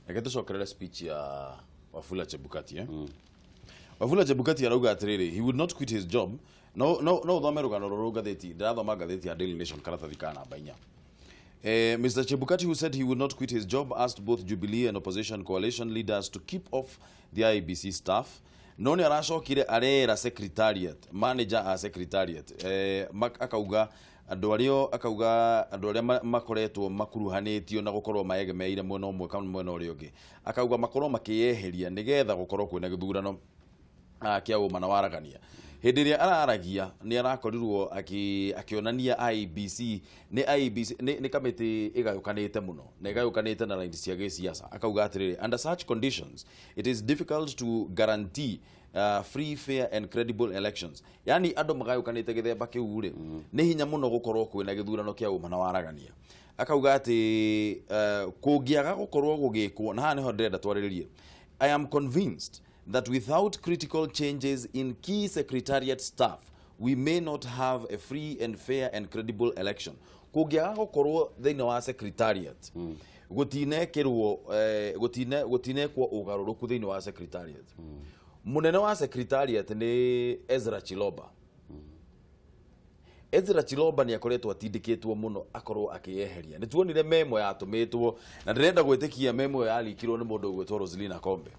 reke tucokerere speech ya Wafula Chebukati Wafula Chebukati arauga atiriri he would not quit his job no thome rugano ruru gatheti ndirathoma gatheti ya Daily Nation karatathi kana namba 4 Mr. Chebukati, who said he would not quit his job, asked both Jubilee and opposition coalition leaders to keep off the IEBC staff. Noni aracokire arera secretariat, manager a secretariat. Akauga andu aria makoretwo makuruhanitio na gukorwo maegemeire mwena umwe kana mwena uria ungi. Akauga makorwo makiyeheria nigetha gukorwo kwina githurano kia uma na waragania. Hindi iria araragia ni arakorirwo akionania IEBC ni kamiti igayukanite muno na igayukanite na line cia gisiasa. Akauga atiriri under such conditions it is difficult to guarantee free, fair and credible elections. Yani andu magayukanite githemba kiu ri ni hinya muno gukorwo kwina githurano kia uma na waragania. Akauga ati kungiaga gukorwo gugikwo na hane ho ndenda twariririe. I am convinced that without critical changes in key secretariat staff, we may not have a free and fair and credible election. Kungiaga gukorwo thiini wa secretariat gutine kwa ugaruruku thiini wa secretariat. Munene wa secretariat ni Ezra Chiloba. Ezra Chiloba ni akoretwo atindikitwo muno akorwo akiyeheria. Ni tuonire memo ya tumitwo na ndirenda gwitikia memo ya alikirwo ni mundu gwetwo Roselina Kombe.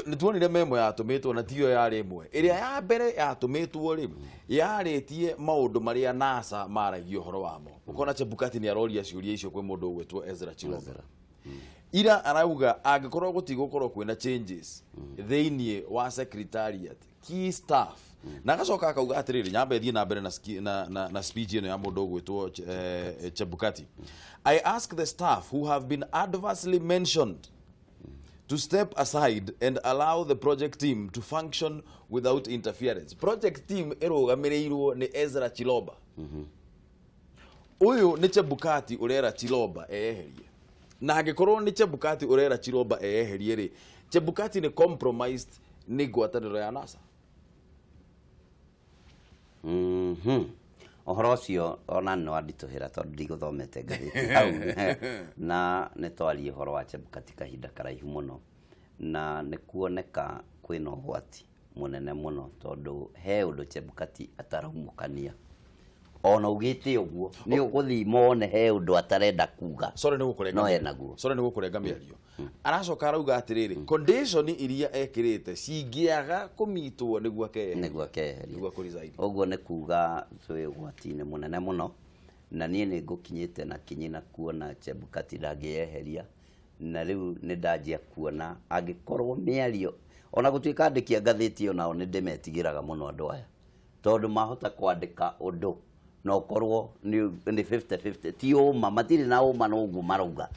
Nituonire memo ya tumitwo na tiyo yari imwe iria ya mbere ya tumitwo ri yaritie maundu maria NASA maragio horo wamo ukona Chebukati ni aroria ciuria icio kwi mundu gwetwo Ezra Chiloba ira arauga angikorwo gutigokorwo kwina changes thiini wa secretariat key staff na gacoka akauga atiriri nyamba ithie na mbere na speech ino ya mundu gwetwo Chebukati. I ask the staff who have been adversely mentioned to step aside and allow the project team to function without interference. Project team irugamirirwo ni Ezra Chiloba. Uyu ni Chebukati urera Chiloba eherie. Na agikorwo ni Chebukati urera Chiloba eherie ri, Chebukati ni compromised ni gwataniro ya NASA. Ohoro ucio ona no andituhira tondu ndiguthomete ngatheti hau na ni twari uhoro wa Chebukati kahinda karaihu muno na ni kuoneka kwina ugwati munene muno tondu he undu Chebukati ataraumukania ona ugite uguo ni uguthi mone he undu atarenda kuga sore ni gukurenga no enaguo sore ni gukurenga miario aracoka arauga atiriri condition iria ekirite cingiaga kumitwo niguo akeheria niguo kuresign uguo ni kuga twi ugwati-ini munene muno na nie ni ngukinyite na kinyina kuona Chebukati ndangieheria na riu ni ndanjia kuona angikorwo miario ona gutuika andikia ngatheti ona ni ndimetigiraga muno andu aya tondu mahota kwandika undu no korwo ni 50-50 ti uma matiri na uma no ugu marauga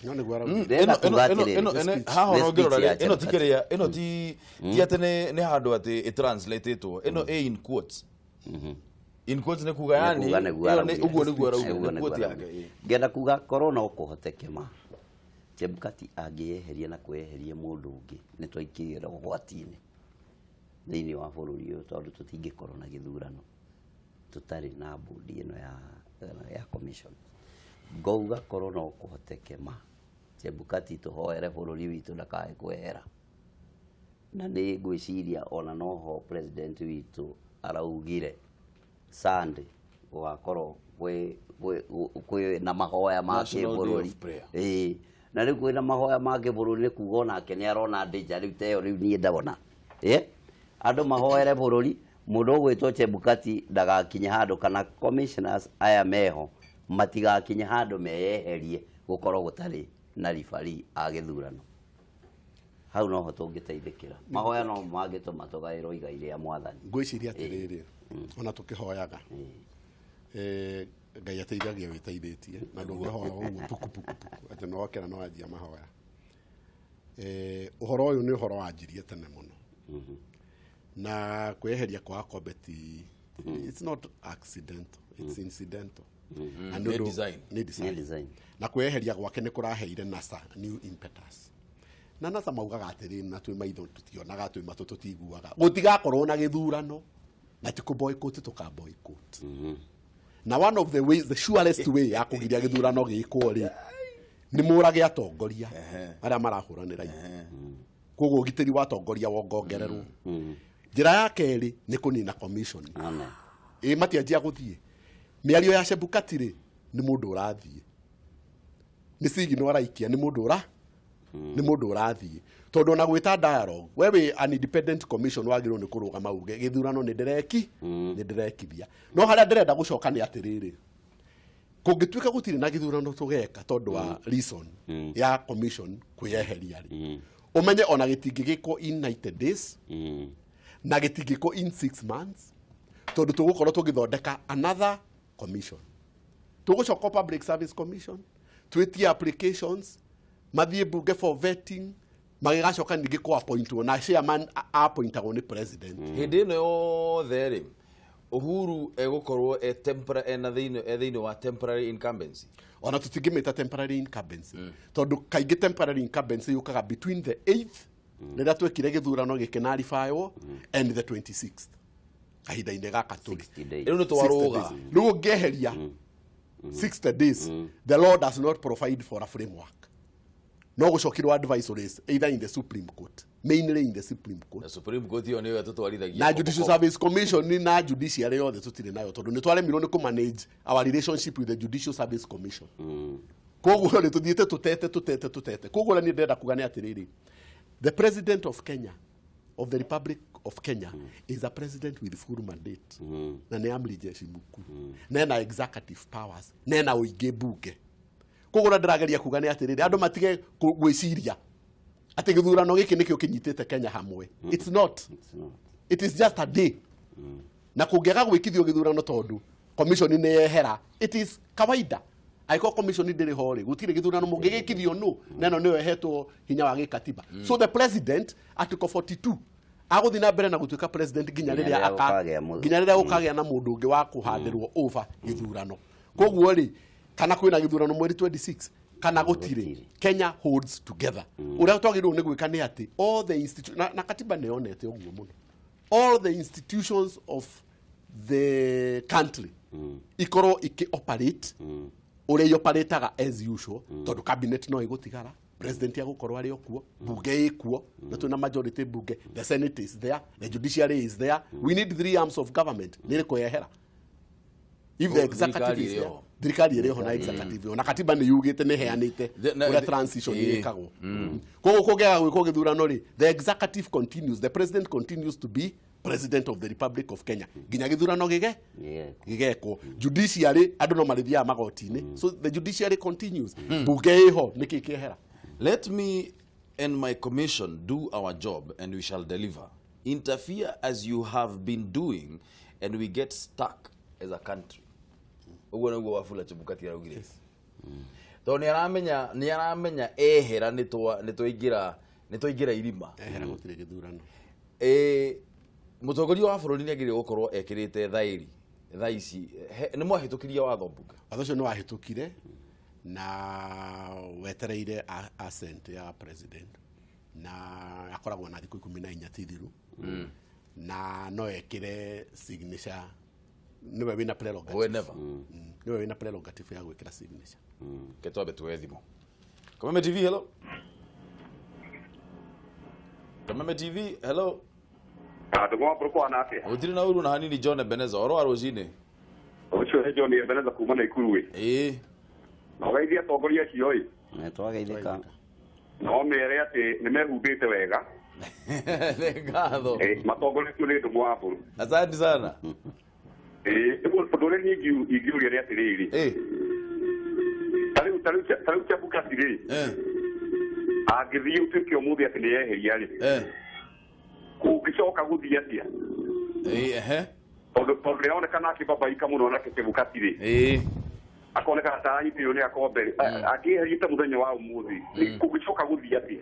eno tikeria eno ti atene ne handu ati translatetwo eno in quotes in quotes ne kuga yani uguo ni guo quote yake ngenda kuga corona ukuhotekema Chebukati angieheria na kweheria mundu ungi ni twaikirira ugwati-ini thiini wa bururi uyu tondu tutingikorwo na githurano tutari na bodi ino ya commission ngauga corona ukuhotekema Chebukati tuhoere bururi witu ndakae kwehera na ni ngwiciria ona noho president witu araugire Sunday gugakorwo kwi na mahoya ma kibururi na riu kwina mahoya ma kibururi ni kuga onake ni arona danger riu teyo riu nie ndabona andu mahoere bururi mundu ugwitwo Chebukati ndagakinye handu kana commissioners aya meho matigakinye handu meyeherie gukorwo gutari na rifari a githurano hau noho tungiteithikira mahoya no magituma tugairwo igai ria mwathani ngwiciria atiriri ona tukihoyaga Ngai ateithagia witeithĩtie na ndũngĩhoya ũguo puku atĩ no okera no anjia mahoya ũhoro ũyũ nĩ ũhoro wanjirie tene mũno na kweheria kwa Kobeti it's not accidental it's incidental and ni design na kweheria gwake nĩ kũraheire NASA new impetus na NASA maugaga atĩrĩ na twĩ maitho tutionaga twĩ matũ tutiguaga gũtigakorwo na gĩthurano na ti boycott tuka boycott na one of the ways the surest way ya kugiria githurano gikwo ri ni murage atongoria aria marahuranira koguo gitiri wa atongoria wongongererwo njira ya keri ni kunina commission matianjia guthie miario ya Chebukati ri ni mundu urathie ni sigino araikia ni mundu urathie tondu na gwita dialogue wewe an independent commission wagirwo ni kurugama uge githurano ni ndirekithia no haria ndirenda gucoka ni atiriri kungituika gutiri na githurano tugeka tondu wa reason ya commission kuyeheria ri umenye ona gitingigiko in 90 days na gitingiko in 6 months tondu tugukorwo tugithondeka another commission tugucoka public service commission twetie applications mathie bunge for vetting magigacoka ningi ko appointwo na chairman appointagwo ni president hindi no yothe ri Uhuru egukorwo temporary na thiini wa temporary incumbency ona tutingimita temporary incumbency tondu kaingi temporary incumbency yukaga between the 8th rira twekire githurano gikenarifywo and the 26th kahinda-ini gaka turi riu ni twaruga riu ngeheria 60 days the law does not provide for a framework no gucokirwo advisories either in the Supreme Court mainly in the Supreme Court the Supreme Court yo niyo tutwarithagia na Judicial Service Commission ni na judiciary yothe tutire nayo tondu ni twaremirwo ni ku manage our relationship with the Judicial Service Commission koguo ni tuthiete tutete koguo ni ndenda kuga ni atiriri the president of Kenya of the Republic of Kenya is a president with full mandate na ni amri jeshi mkuu na executive powers na uige bunge koguo ndirageria kuga ni atiriri andu matige gwiciria ati githurano giki nikio kinyitite Kenya hamwe it's not it is just a day na kungiaga gwikithio githurano tondu commission ni yehera it is kawaida aiko commission ndiri hori gutire githurano mungigikithio no neno niyo ehetwo hinya wa gikatiba so the president article 42 aguthi na mbere na gutuika president ginya riria ukagea na mundu ungi wa kuhandirwo over githurano koguo ri kana kwina githurano mweri 26 kana gutire Kenya holds together uria twagirwo ni gwika ni ati all the institutions na katiba neonete uguo muno all the institutions of the country ikorwo operate uria operateaga as usual tondu cabinet no igutigara president agukorwo ari okuo bunge ikuo na tuna majority bunge the senate is there the judiciary is there we need 3 arms of government nire kuyehera if the executive is there thirikari iri ho na executive na katiba ni yugite ni heanite ura transition yekagwo kogo kogea gwiko githurano ri the executive continues the president continues to be president of the Republic of Kenya ginya githurano gigeko judiciary andu no marithia magoti-ini so the judiciary continues bunge iho nikikehera let me and my commission do our job and we shall deliver interfere as you have been doing and we get stuck as a country uguo niguo Wafula Chebukati araugire to ni aramenya ehera ni twaingira irima ehera gutire githurano mutongoria wa bururi ni agire gukorwo ekirite thairi thaici ni mwahitukiria watho mbunge watho cio ni wahitukire na wetereire assent ya president na akoragwo na thiku 14 tithiru na no ekire signature niwe wina prerogative whenever niwe wina prerogative ya gwikira signature ketwabe tuwe thimo Kameme TV hello Kameme TV hello Ndugwa bruko anake utiri na uru na hanini John Ebeneza oro arojine ucio he John Ebeneza kuma na Ikuru no gaithia tongoria cio twageithika no mere ati ni mehumbite wega ngatho matongoria cio ni ndugwa buru asante sana ndore ni igiuria ri atiriri tariu Chebukati ri agithii utuke umuthi ati ni eheria ri kugicoka guthia atia tondu nionekana akibabaika muno na Chebukati ri akoneka taranyitio ni akombe akiheriite muthenya wa umuthi kugicoka guthia atia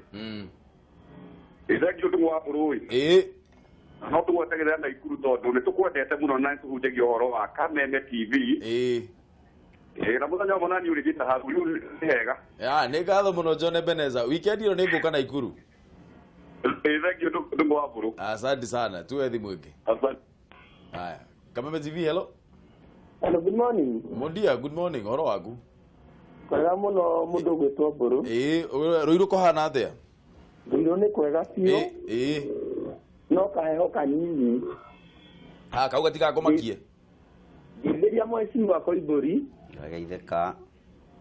ithengio ndugwa buru no tugwetegerera na Ikuru tondu ni tukwendete muno na tuhunjagia uhoro wa Kameme TV na muthenya wa monani urigita haru riu hega ni ngatho muno John Ebeneza weekend ino ni nguka na Ikuru ithengio ndugwa buru asante sana tuwe thimu ingi asante haya Kameme TV hello hello good morning mondia good morning horo waku kwega muno mundu gwitwo buru ruiru kohana atia ruiru ni kwega biu no kaheho kanini kauga tika komakie ngeithiria mwecimu Koimburi ngageithika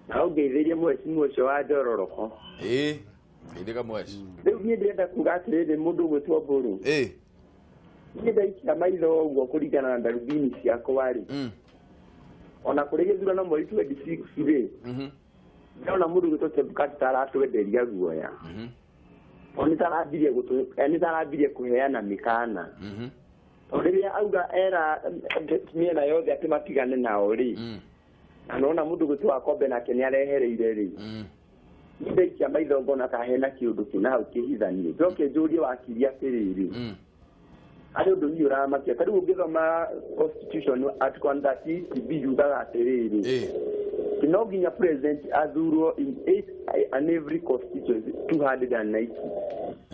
na ungeithiria mwecimu ucio wa Njororoko geithika mweci riu nie ndirenda kuga atiriri mundu gwitwo Buru nie ndaikia maitho uguo kuringana na ndarubini ciakwa ri ona kuri githurano mweri 26 ri ndona mundu gwitwo Chebukati taratwenderia guoya oni tarambirie kuheana mikana riria auga era miena yothe ati matigane nao ri anona mundu gwitwo Akombe nake ni arehereire ri ndaikia maitho ngona kahena kiundu kina hau kihithanie njoke njurie wakiri atiriri ari undu ni uramakia tariu ngithoma constitution article 30 b yugaga atiriri no ginya president athurwo in 8 and every constituency 290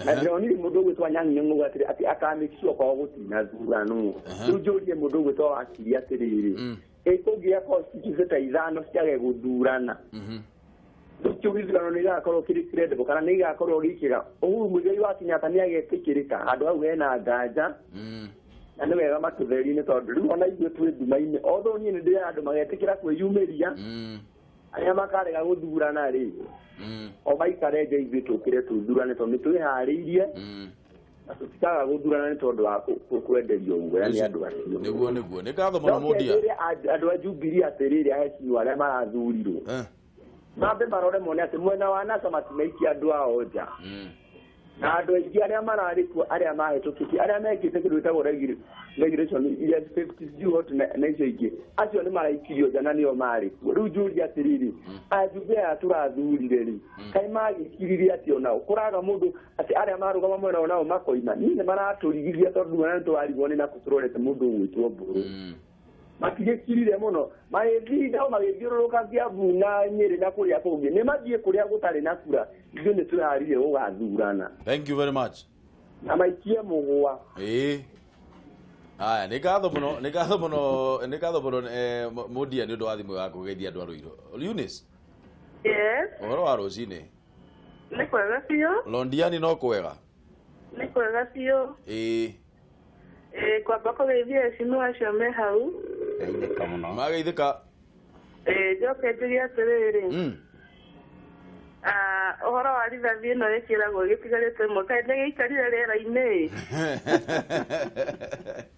na ndoni mundu gwitwa Nyang'i Nyong'o atiri ati akamikiswa kwa gutina thurano tujurie mundu gwitwa akiri atiriri ikugia constituency ta ithano ciage guthurana tukiugithurano ni gakorwo kiri credible kana ni gakorwo gikiga Uhuru Muigai wa Kenyatta ni agetikirika handu hau hena nganja na ni wega matutheri-ini tondu riu ona ithuĩ twĩ nduma-inĩ although niĩ nĩ ndĩ andũ magetikĩra kwĩyumĩria arĩa makarega gũthurana rĩ o maikare nja ithuĩ tũkĩre tũthurane tondũ nĩ twĩharĩirie na tũtikaga gũthurana nĩ tondũ wa kwenderio ũguo nĩ andũ acio nĩguo nĩ ngatho mũno Mundia andũ a Jubilee atĩrĩrĩ ahecirwo arĩa marathurirwo mambe marore mone atĩ mwena wa NASA matimaikia andũ ao nja na andũ aingĩ arĩa mararĩ kuo arĩa mahĩtũkĩtie arĩa mekĩte kĩndũ gĩtagwo regulation iria 50 na icio ingĩ acio nĩ maraikirio nja na nĩo marĩ kuo rĩu njuria atĩrĩrĩ ajumbe aya tũrathurire rĩ kaĩ magĩkiririe atĩ onao kũraga mũndũ atĩ arĩa marũgama mwena onao makoima niĩ nĩ maratũrigithia tondũ nĩ twarigwo nĩ na kũtũrorete mũndũ ũgwĩtwo Mburu matigĩkirire mũno magĩthiũrũrũka Kiambu na Nyĩrĩ na kũrĩa kũngĩ nĩ mathiĩ kũrĩa gũtarĩ na kura ithuĩ nĩ twĩharĩirie gũgathurana thank you very much na maikie mũgwa haya nĩ ngatho mũno Mundia nĩ ũndũ wa thimũ ya kũgeithia andũ a Ruiru Eunice ũhoro wa rũcinĩ nĩ kwega biũ Londiani no kwega nĩ kwega biũ kwamba kũgeithia ecimu acio me hau geithika mũno mageithika njoke njuge atĩrĩrĩ ũhoro wa rithathi ĩno ĩkĩragwo gĩtigarĩte ĩmwe kaĩ nĩ gĩikarire rĩera-inĩ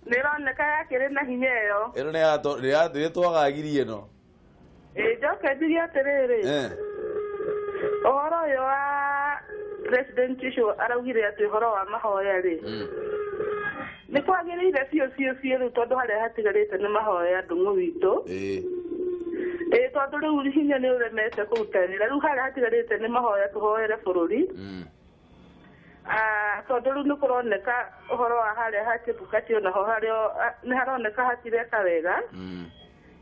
nĩ ĩroneka yakĩrĩ na hinya ĩyo ĩno nĩ twagagirie ĩno njoke njuge atĩrĩrĩ ũhoro ũyũ wa president ũcio araugire atĩ ũhoro wa mahoya rĩ nĩ kwagĩrĩire biũ rĩu tondũ harĩa hatigarĩte nĩ mahoya ndung'u witũ tondu riu hinya ni uremete kurutanira riu haria hatigarite ni mahoya tuhoere bururi tondu riu ni kuroneka uhoro wa haria Chebukati onaho hario ni haroneka hatireka wega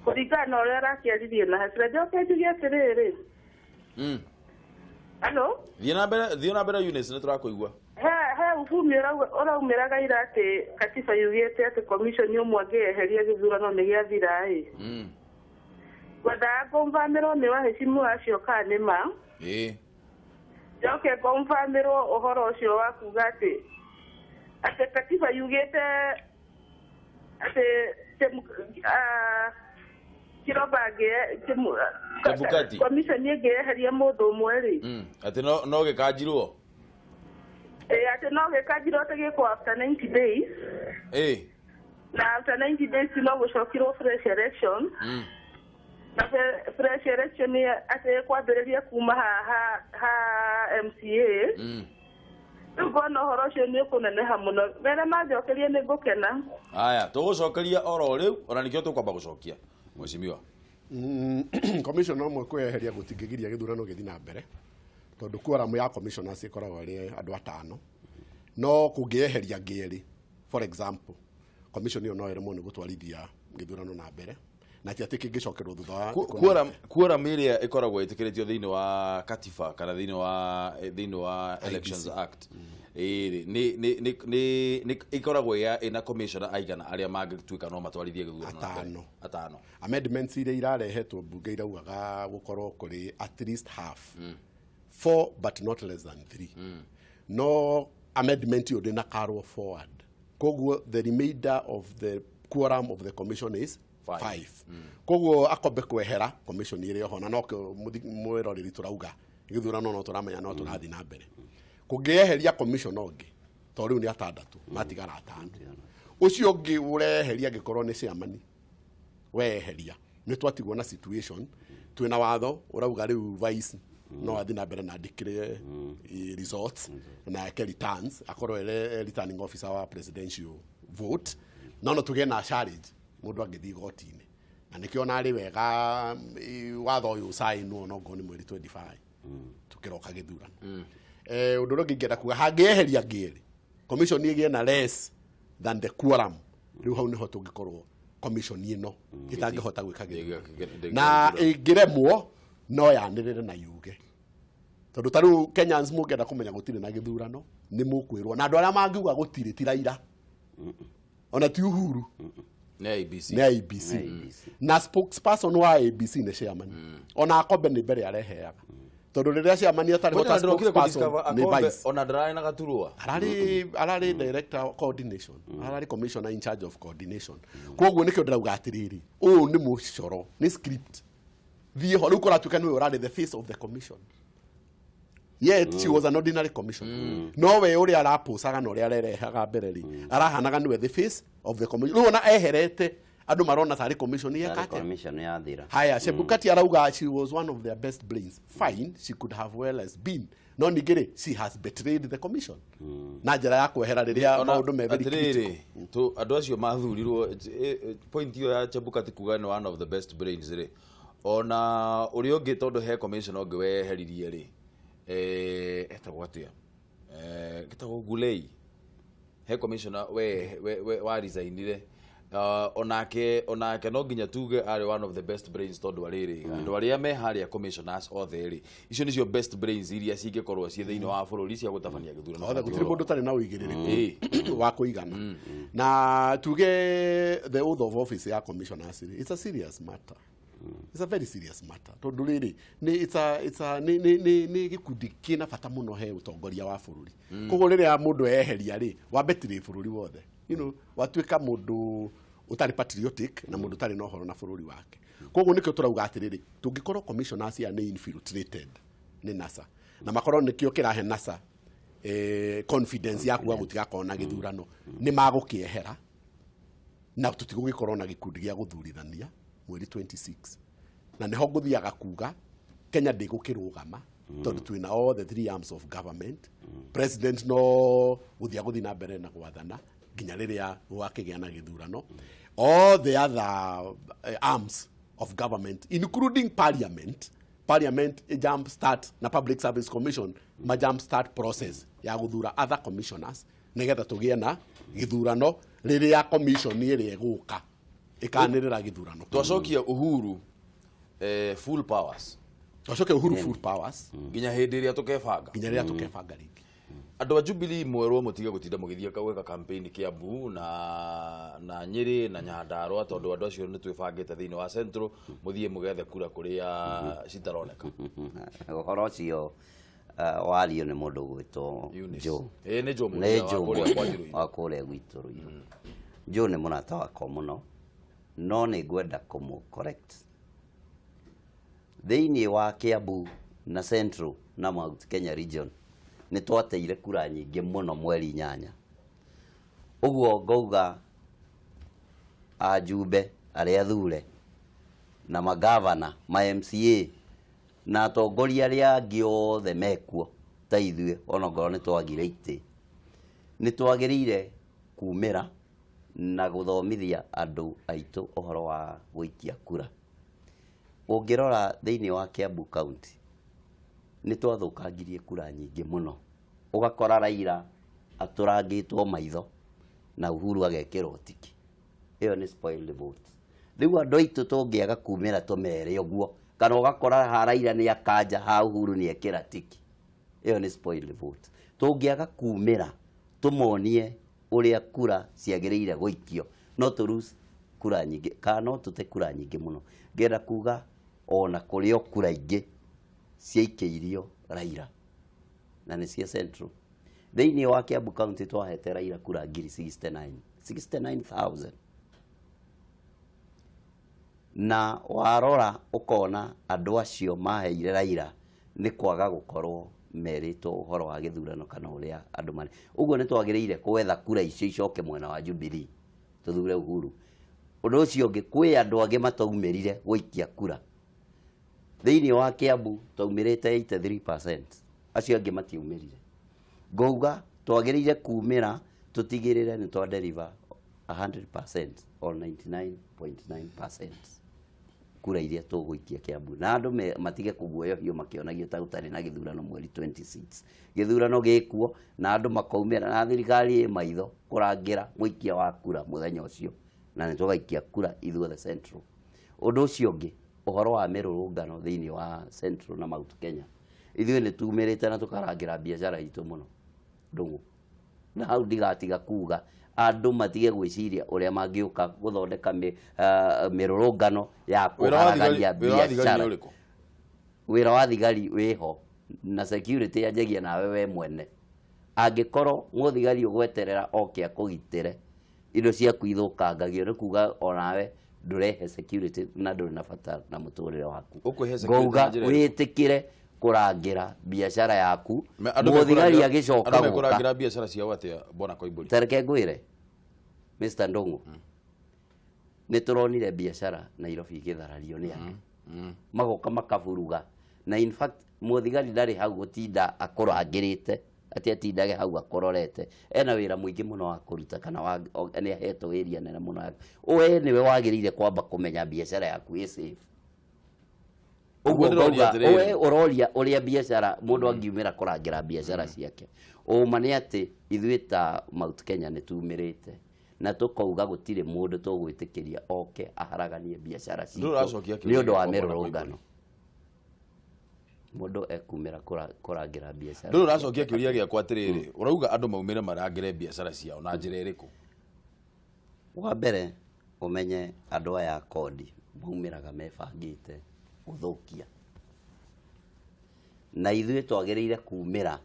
kuringana na uria arakiaririe na hasira njoke njuge atiriri Hello? Thiĩ na mbere Eunice, nĩ tũrakũigua. He uvumi ũraumĩraga ira atĩ katiba yugĩte atĩ komishoni ũmwe angĩeheria gĩthurano nĩ gĩathira ngwendaga ngombamirwo nĩ wahecimu acio kana nĩ ma njoke ngombamirwo ũhoro ũcio wa kuga atĩ katiba yugĩte atĩ Chebukati komishoni ĩngĩeheria mũndũ ũmwe atĩ no gĩkanjirwo atĩ no gĩkanjirwo atĩ gĩkwo after 90 days na after 90 days no gũcokirwo fresh election na fresh election atĩ kwambĩrĩria kuma ha MCA rĩu ngona ũhoro ũcio nĩ ũkũneneha mũno rĩrĩa manjokerie nĩ ngũkena aya tũgũcokeria oro rĩu ona nĩkĩo tũkwamba gũcokia Mheshimiwa commission omwe kweheria gũtingĩgiria gĩthurano gĩthiĩ na mbere tondũ quorum ya commissioners ĩkoragwo ĩrĩ andũ 5 no kũngĩeheria ngĩrĩ for example commission ĩyo no ĩremwo nĩ gũtwarithia gĩthurano na mbere na ti atĩ kĩngĩcokerwo thutha wa quorum ĩrĩa ĩkoragwo ĩtĩkĩrĩtio thĩinĩ wa katiba kana thĩinĩ wa Elections Act ni ikoragwo ina commissioner aigana arĩa mangĩtuĩka no matwarithie gĩthurano atano amendments iria irarehetwo mbunge iraugaga gũkorwo kũrĩ at least half 4 but not less than 3 no amendment yo ndĩna carry forward koguo the remainder of the quorum of the commission is 5 koguo akombe kwehera commission ĩrĩa ho na no mwĩroreri turauga gĩthurano no turamenya no tũrathiĩ na mbere kũngĩeheria commission ũngĩ to rĩu nĩ atandatũ matigara atano ũcio ũngĩ ũreheria gĩkorwo nĩ ciamani weheria nĩ twatigwo na situation twĩna watho ũrauga rĩu vice no athi na mbere na declare results na eke returns akorwo returning officer wa presidential vote no tũgĩe na challenge mũndũ angĩthiĩ goti-inĩ na nĩkĩo narĩ wega watho ũyũ sainwo no ngo nĩ mweri 25 tũkĩroka gĩthurano ũndũ ũrĩa ingĩenda kuga hangĩeheria ngĩrĩ commission ĩgĩe na less than the quorum rĩu hau nĩho tũngĩkorwo commission ĩno ĩtangĩhota gwĩka gĩthurano na ĩngĩremwo no yanĩrĩre na yuge tondũ ta rĩu Kenyans mũngĩenda kũmenya gũtirĩ na gĩthurano nĩ mũkwĩrwo na andũ arĩa mangiuga gũtirĩ ti Raila ona ti Uhuru nĩ ABC na spokesperson wa ABC nĩ chairman ona akombe nĩ mbere areheaga tondu riria ciamania tari hota spokesperson ni vice ona ndarari na gaturwa arari director coordination arari commissioner in charge of coordination koguo nikio ndirauga atiriri uyu ni mucoro ni script thie ho riu kuratuka niwe urari the face of the commission yet she was an ordinary commission no we uri araposaga no uri arerehaga mbere ri arahanaga niwe the face of the commission riu ona eherete andu marona tari commission ya thira haya Chebukati arauga she was one of their best brains fine she could have well as been no nigere she has betrayed the commission na njira ya kwehera riria maundu me very critical to andu acio mathurirwo point yo ya Chebukati kuga ni one of the best brains ri ona uri ungi tondu he commission ungi weheririe ri etagwo atia gitagwo Gulei he commissioner we wa resignire onake no nginya tuge are one of the best brains tondu ariri andu aria me haria commissioners othe ri icio nicio best brains iria cingikorwo cie thiini wa bururi cia gutabania githurano othe gutiri mundu tari na uigiririku wa kuigana na tuge the oath of office ya commissioners it's a serious matter. It's a very serious matter. Tondu riri ni gikundi kina bata muno he utongoria wa bururi koguo riria mundu eheria ri wambetire bururi wothe watuika mundu utari patriotic na mundu utari no horo na bururi wake koguo nikio turauga atiriri tungikorwo commissioners ya ni infiltrated ni NASA na makorwo nikio kirahe NASA confidence ya kuga gutigakorwo na githurano ni magukiehera na tutigũgikorwo na gikundi gĩa gũthurithania mweri 26 na neho nguthiaga kuga Kenya ndĩgũkĩrũgama tondu twina all the 3 arms of government president no guthia na mbere na gwathana nginya riria gwakĩgĩa na githurano all the other arms of government, including parliament. Parliament jump start na Public Service Commission ma jump start process ya guthura other commissioners nigetha tugie na githurano riria commission iri guka ikanirira githurano. Twacokia Uhuru full powers. Twacokia Uhuru full powers nginya hindi iria tukebanga. Nginya riria tukebanga ringi. Andu a Jubilee mwerwo mutige gutinda mugithia kaweka campaign Kiambu na Nyeri na Nyandarua tondu andu acio ni twibangite thiini wa Central muthie mugethe kura kuria citaroneka. Uhoro ucio wario ni mundu gwitwo Joe. Ni Joe wa kuria gwitu Ruiru. Joe ni munata wakwa muno no ni ngwenda kumu correct. Thiini wa Kiambu na Central na Mount Kenya region ni twateire kura nyingi muno mweri 8. Uguo ngauga ajumbe aria thure na magavana ma MCA na atongoria aria angi othe mekuo ta ithue ona ngoro ni twagire ite ni twagirire kumira na guthomithia andu aitu uhoro wa guikia kura. Ungirora thiini wa Kiambu county ni twathukangirie kura nyingi muno. Ugakora Raila aturangitwo maitho na Uhuru agekirwo tiki. Iyo ni spoiled vote. Riu andu aitu tungiaga kumira tumere uguo kana ugakora ha Raila ni akanja ha Uhuru ni ekira tiki. Iyo ni spoiled vote. Tungiaga kumira tumonie uria kura ciagiriire guikio no turus kura nyingi kana no tute kura nyingi muno. Ngenda kuga ona kurio kura ingi ciaikiirio Raila na ni cia Central. Thiini wa Kiambu county twahete Raila kura ngiri 69,000 na warora ukona andu acio maheire Raila ni kwaga gukorwo merito uhoro wa githurano kana uria andu mari. Uguo ni twagiriire kwetha kura icio icoke mwena wa Jubilee tuthure Uhuru. Undu ucio ungi kwi andu angi mataumirire guikia kura. Thiini wa Kiambu taumirite 83%. Acio angi matiumirire. Ngauga twagiriire kumira tutigirire ni twa deliver 100% or 99.9% kura iria tuguikia Kiambu. Na andu matige kuguoyohio makionagio ta gutari na githurano mweri 26. Githurano gikuo na andu makaumira na thirikari maitho kurangira muikia wa kura muthenya ucio na ni tugaikia kura ithuothe Central. Undu ucio ungi uhoro wa mirurungano thiini wa Central na Mount Kenya. Ithuĩ ni tumirite na tukarangira biashara itu muno ndungu na hau ndigatiga kuga andu matige gwiciria uria mangiuka guthondeka mirurungano ya kuharagania biashara. Wira wa thigari wiho na security yanjagia nawe we mwene. Angikorwo muthigari ugweterera oke akugitire indo ciaku ithukangagio ni kuga onawe ndurehe security na nduri na bata na muturire waku. Ngauga witikire kurangira biashara yaku muthigari agicoka andu kurangira biashara ciao atia bona Koimburi. Tareke ngwire Mr. Ndungu ni turonire biashara Nairobi igitharario ni andu magoka makaburuga na in fact muthigari ndari hau gutinda akurangirite ati atindage hau akororete ena wira muingi muno wa kuruta kana ni aheto area nene muno. We niwe wagirire kwamba kumenya biashara yaku i safe. Uguo we uroria uria biashara mundu angiumira kurangira biashara ciake. Uma ni ati ithuĩ ta Mount Kenya ni tumirite na tukauga gutire mundu tugwitikiria oke aharaganie biashara citu ni undu wa mirurungano. Mundu ekumira kurangira biashara. Ndu uracokia kiuria giakwa atiriri urauga andu maumire marangire biashara ciao na njira iriku? Wa mbere umenye andu aya kodi maumiraga mebangite guthukia na ithuĩ twagiriire kumira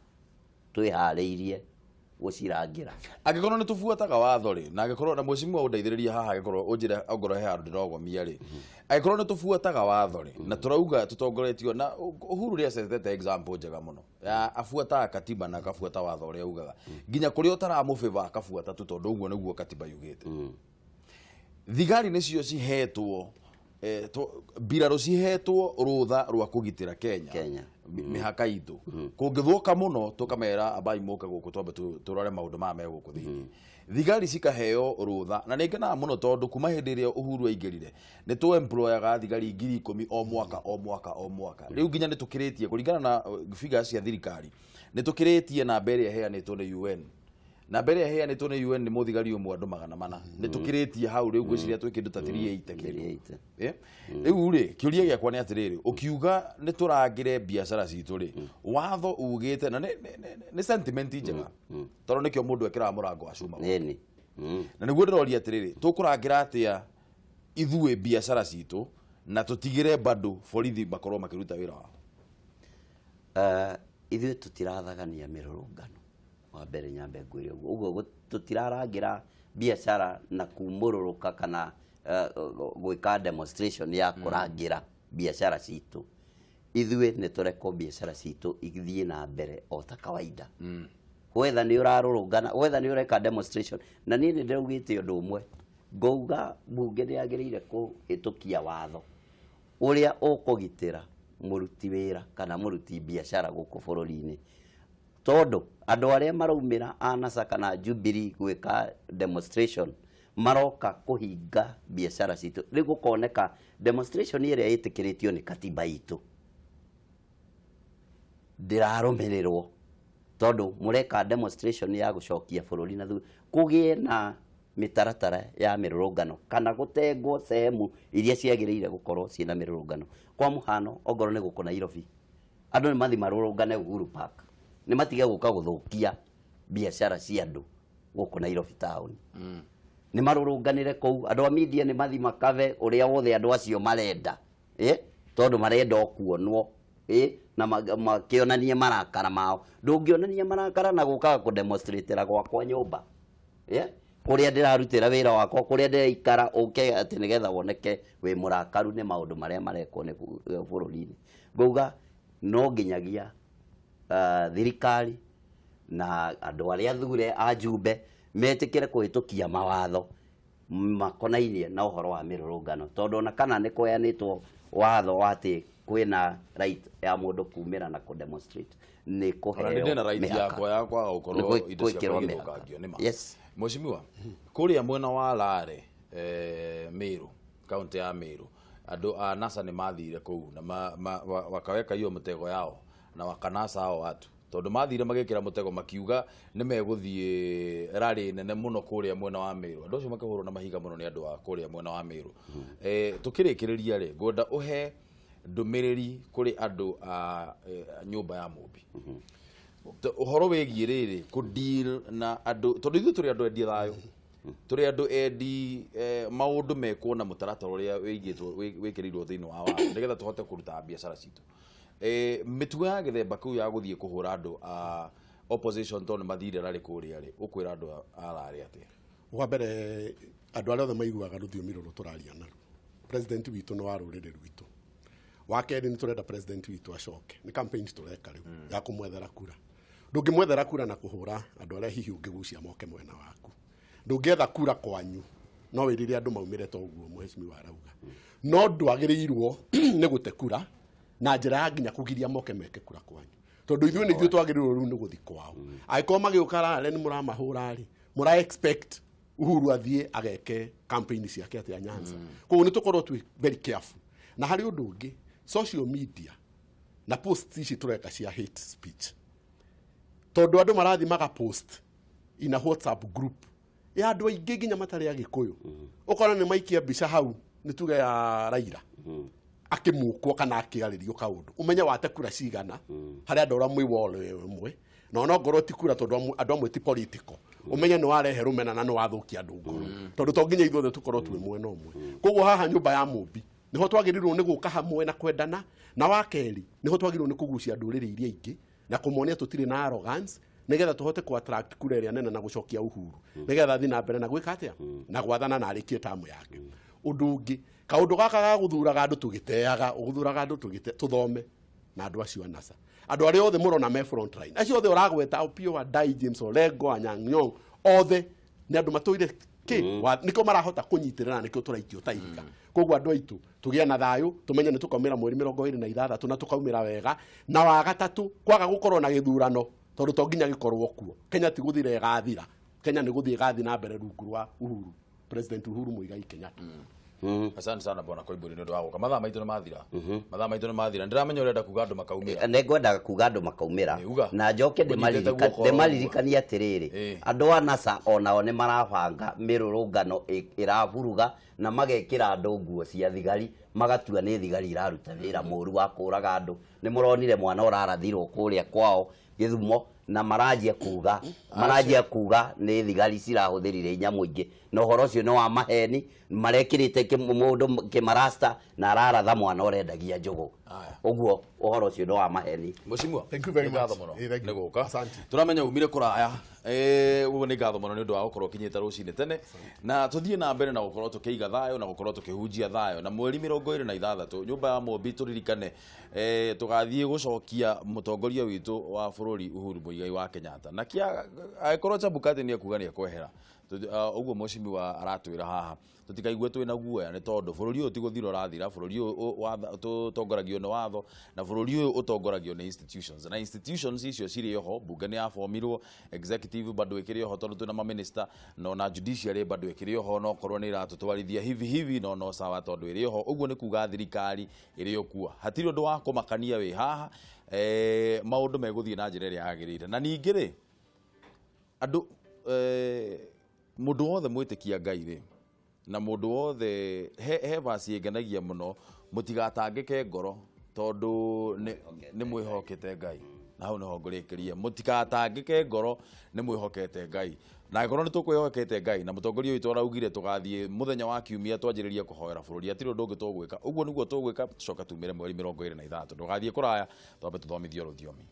twihariirie gucirangira. Angikorwo ni tubuataga watho ri na angikorwo na mwecimu undeithiriria haha angikorwo unjire ongoro he andu ndirogomia ri angikorwo ni tubuataga watho ri na turauga tutongoretio na Uhuru ri acetete example njega muno ya abuataga katiba na akabuata watho ri augaga nginya kuri utaramubiva akabuata tu tondu uguo niguo katiba yugite. Thigari nicio cihetwo mbirarũ cihetwo rũtha rwa kũgitĩra Kenya mĩhaka itũ kũngĩthũka mũno tũkamera abai mũka gũkũ twambe tũrore maũndũ maya me gũkũ thĩinĩ thigari cikaheo rũtha na nĩngenaga mũno tondũ kuma hĩndĩ ĩrĩa Uhuru aingĩrire nĩ tũ-employaga thigari 10,000 o mwaka rĩu nginya nĩ tũkĩrĩtie kũringana na figures cia thirikari nĩ tũkĩrĩtie namba ĩrĩa ĩheanĩtwo nĩ UN namba ĩrĩa ĩheanĩtwo nĩ UN nĩ mũthigari ũmwe andũ 400 nĩ tũkĩrĩtie hau rĩu gwĩciria twĩ kĩndũ ta 380 rĩu rĩ kĩũria gĩakwa nĩ atĩrĩrĩ ũkiuga nĩ tũrangĩre biacara citũ rĩ watho ugĩte na nĩ sentiment njega tondũ nĩkĩo mũndũ ekĩraga mũrango wa cuma na nĩguo ndĩroria atĩrĩrĩ tũkũrangĩra atĩa ithuĩ biacara citũ na tũtigĩre bado borithi makorwo makĩruta wĩra wao ithuĩ tũtirathagania mĩrũrũngano wa mbere nyambe ngwĩre ũguo tũtirarangĩra biacara na kumũrũrũka kana gwĩka demonstration ya kũrangĩra biacara citũ ithuĩ nĩ tũreko biacara citũ igithiĩ na mbere o ta kawaida whether nĩ ũrarũrũngana whether nĩ ũreka demonstration na niĩ nĩ ndĩraugĩte ũndũ ũmwe ngauga mbunge nĩ yagĩrĩire kũhĩtũkia watho ũrĩa ũkũgitĩra mũruti wĩra kana mũruti biacara gũkũ bũrũri-inĩ tondũ andũ arĩa maraumĩra NASA kana Jubilee gwĩka demonstration maroka kũhinga biacara citũ rĩu gũkoneka demonstration ĩrĩa ĩtĩkĩrĩtio nĩ katiba itũ ndĩrarũmĩrĩrwo tondũ mũreka demonstration ya gũcokia bũrũri na thutha kũgĩe na mĩtaratara ya mĩrũrũngano kana gũtengwo sehemu iria ciagĩrĩire gũkorwo ciĩna mĩrũrũngano kwa mũhano ongorwo nĩ gũkũ Nairobi andũ nĩ mathi marũrũngane Uhuru Park nĩ matige gũka gũthũkia biacara cia andũ gũkũ Nairobi town nĩ marũrũnganĩre kũu andũ a media nĩ mathi makave ũrĩa wothe andũ acio marenda tondũ marenda kuonwo na makĩonanie marakara mao ndũngĩonania marakara na gũkaga kũdemonstratera gwakwa nyũmba kũrĩa ndĩrarutĩra wĩra wakwa kũrĩa ndĩraikara ũke atĩ nĩgetha woneke wĩ mũrakaru nĩ maũndũ marĩa marekwo nĩ bũrũri-inĩ ngauga no nginyagia thirikari na andũ arĩa thure ajumbe metĩkĩre kũhĩtũkia mawatho makonainie na ũhoro wa mĩrũrũngano tondũ ona kana nĩ kũheanĩtwo watho wa atĩ kwĩna right ya mũndũ kumĩra na kũdemonstrate nĩ kũheo na right yakwa gũkorwo indo ciakwa igĩthũkangio nĩ ma Mheshimiwa kũrĩa mwena wa Lare Meru kaunti ya Meru andũ a NASA nĩ mathire kũu na wakaweka hiyo mtego yao na wakanasa hao watu tondũ mathire magĩkĩra mũtego makiuga nĩ megũthiĩ rally nene mũno kũrĩa mwena wa Meru andũ acio makahũrwo na mahiga mũno nĩ andũ a kũrĩa mwena wa Meru tũkĩrĩkĩrĩria rĩ ngwenda ũhe ndũmĩrĩri kũrĩ andũ a nyũmba ya Mũmbi ũhoro wĩgiĩ rĩrĩ kũdeal na andũ tondũ ithuĩ tũrĩ andũ endi thayũ tũrĩ andũ endi maũndũ mekwo na mũtaratara ũrĩa wĩkĩrĩirwo thĩinĩ wa watho nĩgetha tũhote kũruta biacara citũ mĩtugo ya gĩthemba kĩu ya gũthiĩ kũhũra andũ a opposition tondũ mathire rarĩ kũrĩa rĩ ũkwĩra andũ ararĩ atĩa wa mbere andũ arĩa othe maiguaga rũthiomi rũrũ tũraria naruo president witũ nĩ wa rũrĩrĩ rwitũ wa kerĩ nĩ tũrenda president witũ acoke nĩ campaign tũreka rĩu ya kũmwethera kura ndũngĩmwethera kura na kũhũra andũ arĩa hihi ũngĩgucia moke mwena waku ndũngĩetha kura kwanyu no wĩrĩre andũ maumĩre ta ũguo mheshimiwa arauga no ndwagĩrĩirwo nĩ gũte kura na njĩra ya nginya kũgiria moke meke kura kwanyu tondũ ithuĩ nĩ ithuĩ twagĩrĩirwo rĩu nĩ gũthi kwao angĩkorwo magĩũka Lare nĩ mũramahũra rĩ mũra expect Uhuru athiĩ ageke campaign ciake atĩ Nyanza koguo nĩ tũkorwo twĩ very careful na harĩ ũndũ ũngĩ social media na post ici tũreka cia hate speech tondũ andũ marathi maga post ina WhatsApp group ya andũ aingĩ nginya matarĩ Agĩkũyũ ũkona nĩ maikia mbica hau nĩ tuge ya Raila akĩmũkwo kana akĩarĩrio kaũndũ ũmenye wate kura cigana harĩ andũ arĩa mwĩwole ũmwe na ona ngoro ti kura tondũ andũ amwe ti political ũmenye nĩ warehe rũmena na nĩ wathũkia andũ ngoro tondũ to nginya ithuothe tũkorwo twĩ mwena ũmwe koguo haha nyũmba ya Mũmbi niho twagĩrĩirwo nĩ gũka hamwe na kwendana na wa kerĩ niho twagĩrĩirwo nĩ kũgucia ndũrĩrĩ iria ingĩ na kũmonia tũtirĩ na arrogance nigetha tũhote ku attract kura ĩrĩa nene na gũcokia Uhuru nigetha thiĩ na mbere na gwĩka atĩa na gwathana na arĩkie tamu yake ũndũ ũngĩ kaũndũ gaka ga gũthuraga andũ tũgĩteaga ũgũthuraga andũ tũthome na andũ acio NASA andũ arĩa othe mũrona me front line acio othe ũragweta Opiyo Wandayi James Orengo Anyang' Nyong'o othe nĩ andũ matũire niko marahota kunyitirana niko turaikio taiga koguo andu aitu tugie na thayu tumenye ni tukaumira mweri 26 na tukaumira wega na wa gatatu kwaga gukorwo na githurano tondu to nginya gikorwo kuo Kenya ti guthire gathira Kenya ni guthie gathi na mbere rungu rwa Uhuru President Uhuru Muigai Kenyatta. Asante sana bwana Koimburi ndio wako. Mathaa maitu ni mathira. Mathaa maitu ni mathira. Ndiramenya urenda kuga andu makaumira. Nengwenda kuga andu makaumira. Na njoke ndemaririkania atiriri. Andu a NASA onao ni marabanga mirurungano iravuruga na magekira andu nguo cia thigari magatua ni thigari iraruta wira muru wa kuraga andu. Ni muronire mwana urarathirwo kuria kwao Githumo na marajia kuga ni thigari cirahuthirire nyamu ingi no horo ucio no wa maheni marekirite mundu kimarasta na araratha mwana urendagia njugu uguo uhoro ucio no wa maheni. Mheshimiwa, thank you very much. Negoka turamenya umire kuraya uguo ni ngatho muno ni undu wa gukorwo kinyite rucine tene na tuthie na mbere na gukorwo tukiiga thayo na gukorwo tukihunjia thayo na mweri 26 nyumba ya Mombi turirikane tugathie gucokia mutongoria witu wa bururi Uhuru Muigai wa Kenyatta na kia akorwo Chebukati ni akuga ni akwehera uguo Mheshimiwa aratwira haha tutikaigue twina guoya ni tondu bururi uyu tiguthira rathira bururi uyu tongoragio ni watho na bururi uyu utongoragio ni institutions na institutions icio ciri ho bunge ni yafomirwo executive bado ikiri ho tondu twina ma minister no na judiciary bado ikiri ho no korwo ni iratutwarithia hivi no sawa tondu iri ho uguo ni kuga thirikari iri okua hatiri undu wa kumakania wi haha maundu meguthie na njira iria yagirire na ningi ri andu mundu wothe mwitikia Ngai ri na mundu wothe he basi ngenagia muno mutigatangike ngoro tondu ni mwihokete Ngai na hau niho ngurikirie mutigatangike ngoro ni mwihokete Ngai na ngoro ni tukwihokete Ngai na mutongoria uyu turaugire tugathie muthenya wa kiumia twanjiriria kuhoera bururi atiri undu ungi tugwika uguo niguo tugwika tucoka tumire mweri 23 ndugathie kuraya twambe tuthomithio ruthiomi.